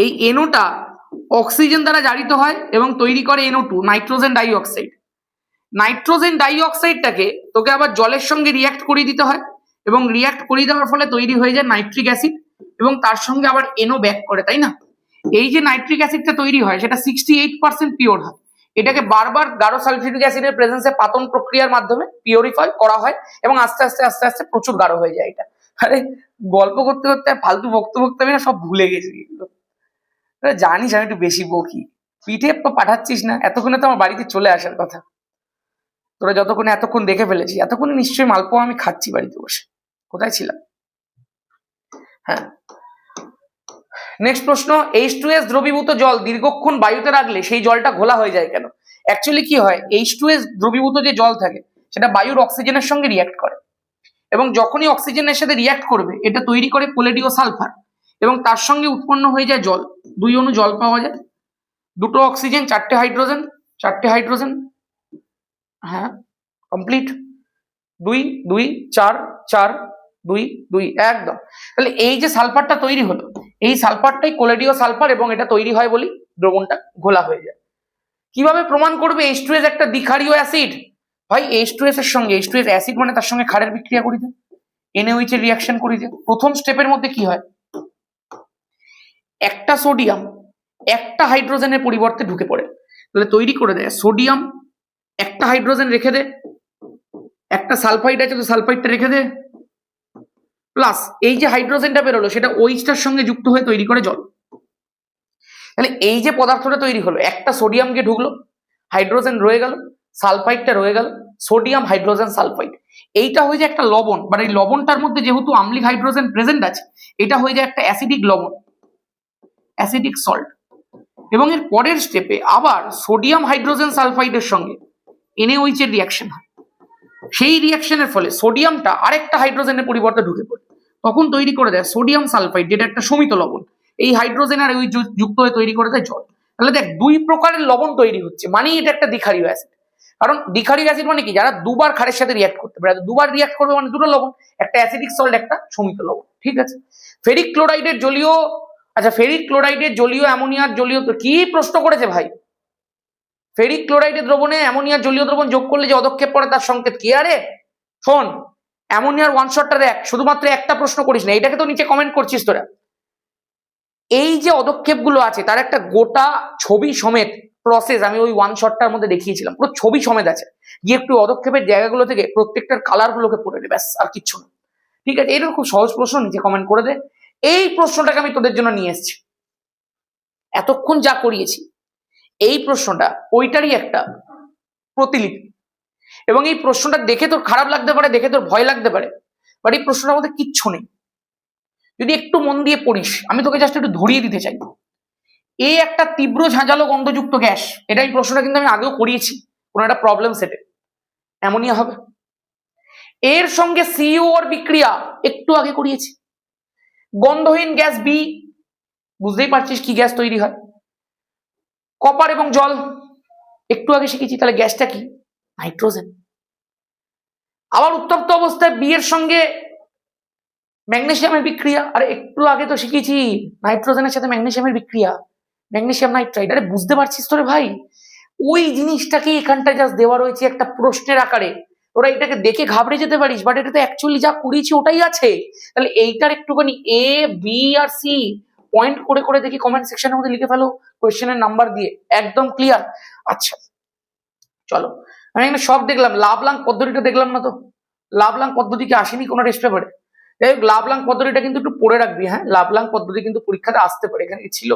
এই NO টা অক্সিজেন দ্বারা জারিত হয় এবং তৈরি করে NO2 nitrogen die oxide. Nitrogen die অক্সাইডটাকে তোকে আবার জলের সঙ্গে রিয়াক্ট করিয়ে দিতে হয়, এবং রিয়াক্ট করিয়ে দেওয়ার ফলে তৈরি হয়ে যায় নাইট্রিক অ্যাসিড, এবং তার সঙ্গে আবার NO ব্যাক করে, তাই না? এই যে নাইট্রিক অ্যাসিডটা তৈরি হয় সেটা 68% পিওর হয়। এটাকে বারবার গাঢ় সালফিউরিক অ্যাসিডের প্রেজেন্সে পাতন প্রক্রিয়ার মাধ্যমে পিউরিফাই করা হয় এবং আস্তে আস্তে আস্তে আস্তে প্রচুর গাঢ় হয়ে যায় এটা। আরে গল্প করতে করতে ফালতু বক্তব্য আমি না সব ভুলে গেছি এগুলো। জানিস আমি একটু বেশি বকি, পিঠে পাঠাচ্ছিস না, এতক্ষণে তো আমার বাড়িতে চলে আসার কথা। তোরা যতক্ষণে এতক্ষণ দেখে ফেলেছি, এতক্ষণে নিশ্চয়ই মালপোয়া আমি খাচ্ছি বাড়িতে বসে। কোথায় ছিলাম? হ্যাঁ, নেক্সট প্রশ্ন, H2S দ্রবীভূত জল দীর্ঘক্ষণ বায়ুতে রাখলে সেই জলটা ঘোলা হয়ে যায় কেন? অ্যাকচুয়ালি কি হয়, H2S দ্রবীভূত যে জল থাকে সেটা বায়ুর অক্সিজেনের সঙ্গে রিয়াক্ট করে, এবং যখনই অক্সিজেনের সাথে রিয়াক্ট করবে এটা তৈরি করে কোলেডিও সালফার, এবং তার সঙ্গে উৎপন্ন হয়ে যায় জল। 2 অণু জল পাওয়া যায়, 2টো অক্সিজেন, 4টে হাইড্রোজেন, 4টে হাইড্রোজেন, হ্যাঁ কমপ্লিট। 2 2 4 4 2 2 একদম। তাহলে এই যে সালফারটা তৈরি হলো, এই সালফারটাই কোলেডিও সালফার এবং এটা তৈরি হয় বলি দ্রবণটা ঘোলা হয়ে যায়। কিভাবে প্রমাণ করবে H2S একটা দ্বিক্ষারীয় অ্যাসিড? ভাই H2S এর সঙ্গে H2S অ্যাসিড মানে তার সঙ্গে ক্ষারের বিক্রিয়া করি দেয়, NaOH এর রিয়াকশন করি দেয়। প্রথম স্টেপের মধ্যে কি হয়, একটা সোডিয়াম একটা হাইড্রোজেনের পরিবর্তে ঢুকে পড়ে, তাহলে তৈরি করে দেয় সোডিয়াম একটা হাইড্রোজেন রেখে দে, একটা সালফাইড আছে তো সালফাইডটা রেখে দে, প্লাস এই যে হাইড্রোজেনটা বেরোলো সেটা ওইচটার সঙ্গে যুক্ত হয়ে তৈরি করে জল। তাহলে এই যে পদার্থটা তৈরি হলো, একটা সোডিয়াম গিয়ে ঢুকলো, হাইড্রোজেন রয়ে গেল, সালফাইডটা রয়ে গেল, সোডিয়াম হাইড্রোজেন সালফাইড, এইটা হয়ে যায় একটা লবণ। মানে এই লবণটার মধ্যে যেহেতু আম্লিক হাইড্রোজেন প্রেজেন্ট আছে, এটা হয়ে যায় একটা অ্যাসিডিক লবণ, অ্যাসিডিক সল্ট। এবং এর পরের স্টেপে আবার সোডিয়াম হাইড্রোজেন সালফাইডের সঙ্গে NaOH এর রিয়াকশন হয়, সেই রিয়াকশনের ফলে সোডিয়ামটা আরেকটা হাইড্রোজেনের পরিবর্তে ঢুকে পড়ে, তখন তৈরি করে দেয় সোডিয়াম সালফাইড, যেটা একটা সমিত লবণ। এই হাইড্রোজেন আর ওই যুক্ত হয়ে তৈরি করে দেয় জল। তাহলে দেখ দুই প্রকারের লবণ তৈরি হচ্ছে, মানে এটা একটা দ্বিক্ষারীয় অ্যাসিড। কারণ দ্বিক্ষারীয় অ্যাসিড মানে কি, যারা দুবার ক্ষারের সাথে রিয়াক্ট করতে পারে, দুবার রিয়াক্ট করবে মানে দুটো লবণ, একটা অ্যাসিডিক সল্ট একটা সমিত লবণ। ঠিক আছে, ফেরিক ক্লোরাইডের জলীয়, আচ্ছা ফেরিক ক্লোরাইডের জলীয় অ্যামোনিয়ার জলীয়, কি প্রশ্ন করেছে ভাই, ফেরিক ক্লোরাইডের দ্রবণে অ্যামোনিয়ার জলীয় দ্রবণ যোগ করলে যে পদক্ষেপ পড়ে তার সংকেত কি? আরে শোন, অ্যামোনিয়ার ওয়ান শটটা দেখ, শুধুমাত্র একটা প্রশ্ন করিস না, এটাকে তো নিচে কমেন্ট করছিস তোরা। এই যে পদক্ষেপগুলো আছে তার একটা গোটা ছবি সমেত প্রসেস আমি ওই ওয়ান শটটার মধ্যে দেখিয়েছিলাম, পুরো ছবি সমেত আছে, গিয়ে একটু পদক্ষেপের জায়গাগুলো থেকে প্রত্যেকটার কালার গুলোকে পড়ে নে, ব্যাস আর কিচ্ছু না। ঠিক আছে, এটা খুব সহজ প্রশ্ন, নিচে কমেন্ট করে দে। এই প্রশ্নটাকে আমি তোদের জন্য নিয়ে এসেছি, এতক্ষণ যা করিয়েছি এই প্রশ্নটা ওইটারই একটা প্রতিলিপি। এবং এই প্রশ্নটা দেখে তোর খারাপ লাগতে পারে, দেখে তোর ভয় লাগতে পারে, বাট এই প্রশ্নটার মধ্যে কিচ্ছু নেই যদি একটু মন দিয়ে পড়িস। আমি তোকে জাস্ট একটু ধরিয়ে দিতে চাই, এই একটা তীব্র ঝাঁঝালো গন্ধযুক্ত গ্যাস, এটা এই প্রশ্নটা কিন্তু আমি আগেও করিয়েছি কোনো একটা প্রবলেম সেটে, অ্যামোনিয়া হবে। এর সঙ্গে সিইউ এর বিক্রিয়া একটু আগে করিয়েছি, গন্ধহীন গ্যাস বি, বুঝতেই পারছিস কি গ্যাস তৈরি হয়, কপার এবং জল একটু আগে শিখেছি, তাহলে গ্যাসটা কি? নাইট্রোজেন। আবার উত্তপ্ত অবস্থায় বি এর সঙ্গে ম্যাগনেসিয়ামের বিক্রিয়া, আরে একটু আগে তো শিখেছি নাইট্রোজেনের সাথে ম্যাগনেসিয়ামের বিক্রিয়া, ম্যাগনেসিয়াম নাইট্রাইড। আরে বুঝতে পারছিস তোরে ভাই, ওই জিনিসটাকে এখানটায় জাস্ট দেওয়া রয়েছে একটা প্রশ্নের আকারে, তোরা এটাকে দেখে ঘাবড়ে যেতে পারিস, বাট এটা তো অ্যাকচুয়ালি যা করিয়েছি ওটাই আছে। তাহলে এইটার একটুখানি A B R C point করে করে দেখি কমেন্ট সেকশনের মধ্যে লিখে ফেলো কোয়েশ্চেনের নাম্বার দিয়ে, একদম ক্লিয়ার। আচ্ছা চলো, আমি এখানে সব দেখলাম, লাভলাং পদ্ধতিটা দেখলাম না তো, লাভলাং পদ্ধতি কি আসেনি কোনো টেস্ট পেপারে? যাই হোক, লাভলাং পদ্ধতিটা কিন্তু একটু পড়ে রাখবি, হ্যাঁ লাভলাং পদ্ধতি কিন্তু পরীক্ষাতে আসতে পারে, এখানে কি ছিল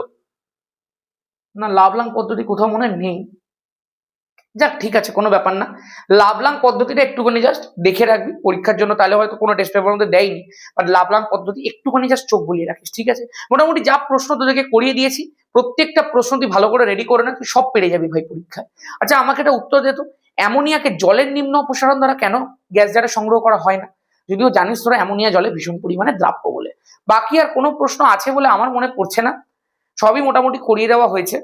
না লাভলাং পদ্ধতি কোথাও মনে নেই, যাক ঠিক আছে কোনো ব্যাপার না। লাভলাং পদ্ধতিটা একটুখানি জাস্ট দেখে রাখবি পরীক্ষার জন্য, তাহলে হয়তো কোনো টেস্ট পেপার মধ্যে দেয়নি, বাট লাভলাং পদ্ধতি একটুখানি জাস্ট চোখ বুলিয়ে রাখিস। ঠিক আছে, মোটামুটি যা প্রশ্ন তোদেরকে করিয়ে দিয়েছি প্রত্যেকটা প্রশ্ন তুই ভালো করে রেডি করে না, তুই সব পেরে যাবি ভাই পরীক্ষায়। আচ্ছা আমাকে একটা উত্তর দে তো, অ্যামোনিয়াকে জলের নিম্ন অপসারণ দ্বারা কেন গ্যাস জারে সংগ্রহ করা হয় না? যদিও জানিস তোরা অ্যামোনিয়া জলে ভীষণ পরিমাণে দ্রাব্য বলে। বাকি আর কোনো প্রশ্ন আছে বলে আমার মনে পড়ছে না, সবই মোটামুটি করিয়ে দেওয়া হয়েছে,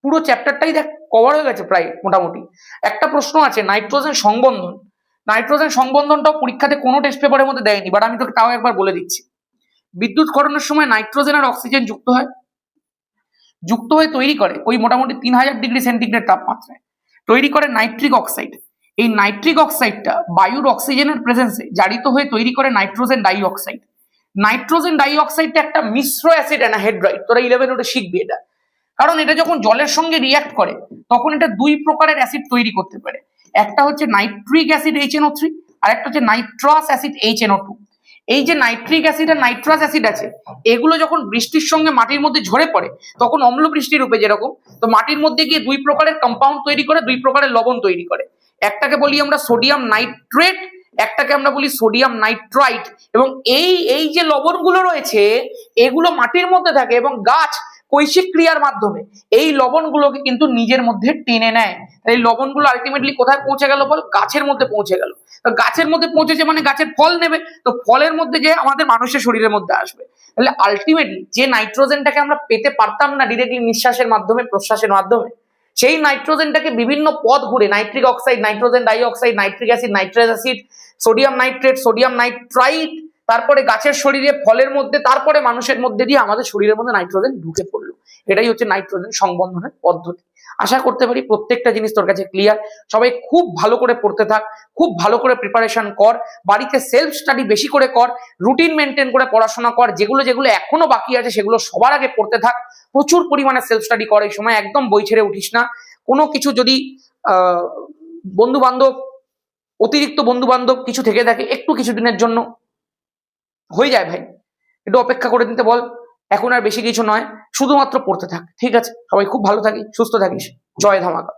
পুরো চ্যাপ্টারটাই দেখ কভার হয়ে গেছে প্রায় মোটামুটি। একটা প্রশ্ন আছে নাইট্রোজেন সংবন্ধন, নাইট্রোজেন সংবন্ধনটাও পরীক্ষাতে কোনো টেস্ট পেপারের মধ্যে দেয়নি, বাট আমি তোকে তাও একবার বলে দিচ্ছি। বিদ্যুৎকরণের সময় নাইট্রোজেন আর অক্সিজেন যুক্ত হয়ে তৈরি করে ওই মোটামুটি 3000 ডিগ্রি সেন্টিগ্রেড তাপমাত্রায় তৈরি করে নাইট্রিক অক্সাইড। এই নাইট্রিক অক্সাইডটা বায়ুর অক্সিজেনের প্রেজেন্সে জারিত হয়ে তৈরি করে nitrogen die oxide. Nitrogen die অক্সাইডটা একটা মিশ্র অ্যাসিড অ্যানাহাইড্রাইড, তোরা 11 ওটা শিখবি এটা, কারণ এটা যখন জলের সঙ্গে রিয়াক্ট করে তখন এটা দুই প্রকারের অ্যাসিড তৈরি করতে পারে, একটা হচ্ছে নাইট্রিক অ্যাসিড HNO3 আর একটা হচ্ছে নাইট্রাস অ্যাসিড HNO2। এই যে নাইট্রিক অ্যাসিড আর নাইট্রাস অ্যাসিড আছে, এগুলো যখন বৃষ্টির সঙ্গে মাটির মধ্যে ঝরে পড়ে তখন অম্ল বৃষ্টি রূপে যেরকম, তো মাটির মধ্যে গিয়ে দুই প্রকারের কম্পাউন্ড তৈরি করে, দুই প্রকারের লবণ তৈরি করে, একটাকে বলি আমরা সোডিয়াম নাইট্রেট, একটাকে আমরা বলি সোডিয়াম নাইট্রাইট। এবং এই যে লবণগুলো রয়েছে এগুলো মাটির মধ্যে থাকে এবং গাছ কৈশিক ক্রিয়ার মাধ্যমে এই লবণগুলোকে কিন্তু নিজের মধ্যে টেনে নেয়। এই লবণগুলো আলটিমেটলি কোথায় পৌঁছে গেল বল? গাছের মধ্যে পৌঁছে গেল। তো গাছের মধ্যে পৌঁছেছে মানে গাছের ফল নেবে, তো ফলের মধ্যে যে আমাদের মানুষের শরীরের মধ্যে আসবে। তাহলে আলটিমেটলি যে নাইট্রোজেনটাকে আমরা পেতে পারতাম না ডিরেক্টলি নিঃশ্বাসের মাধ্যমে, প্রশ্বাসের মাধ্যমে, সেই নাইট্রোজেনটাকে বিভিন্ন পথ ঘুরে nitric oxide, nitrogen dioxide, nitric acid, nitrous acid, sodium nitrate, sodium nitrite, তারপরে গাছের শরীরে, ফলের মধ্যে, তারপরে মানুষের মধ্যে দিয়ে আমাদের শরীরের মধ্যে নাইট্রোজেন ঢুকে পড়লো। এটাই হচ্ছে নাইট্রোজেন সংবন্ধনের পদ্ধতি। আশা করতে পারি প্রত্যেকটা জিনিস তোর কাছে ক্লিয়ার। সবাই খুব ভালো করে পড়তে থাক, খুব ভালো করে প্রিপারেশন কর, বাড়িতে সেলফ স্টাডি বেশি করে কর, রুটিন মেনটেন করে পড়াশোনা কর, যেগুলো যেগুলো এখনো বাকি আছে সেগুলো সবার আগে পড়তে থাক, প্রচুর পরিমাণে সেলফ স্টাডি কর। এই সময় একদম বই ছেড়ে উঠিস না। কোনো কিছু যদি বন্ধু বান্ধব, অতিরিক্ত বন্ধু বান্ধব কিছু থেকে থাকে, একটু কিছুদিনের জন্য হয়ে যায় ভাই, একটু অপেক্ষা করে দিতে বল। এখন আর বেশি কিছু নয়, শুধুমাত্র পড়তে থাক, ঠিক আছে? সবাই খুব ভালো থাকিস, সুস্থ থাকিস। জয় ধামাকা।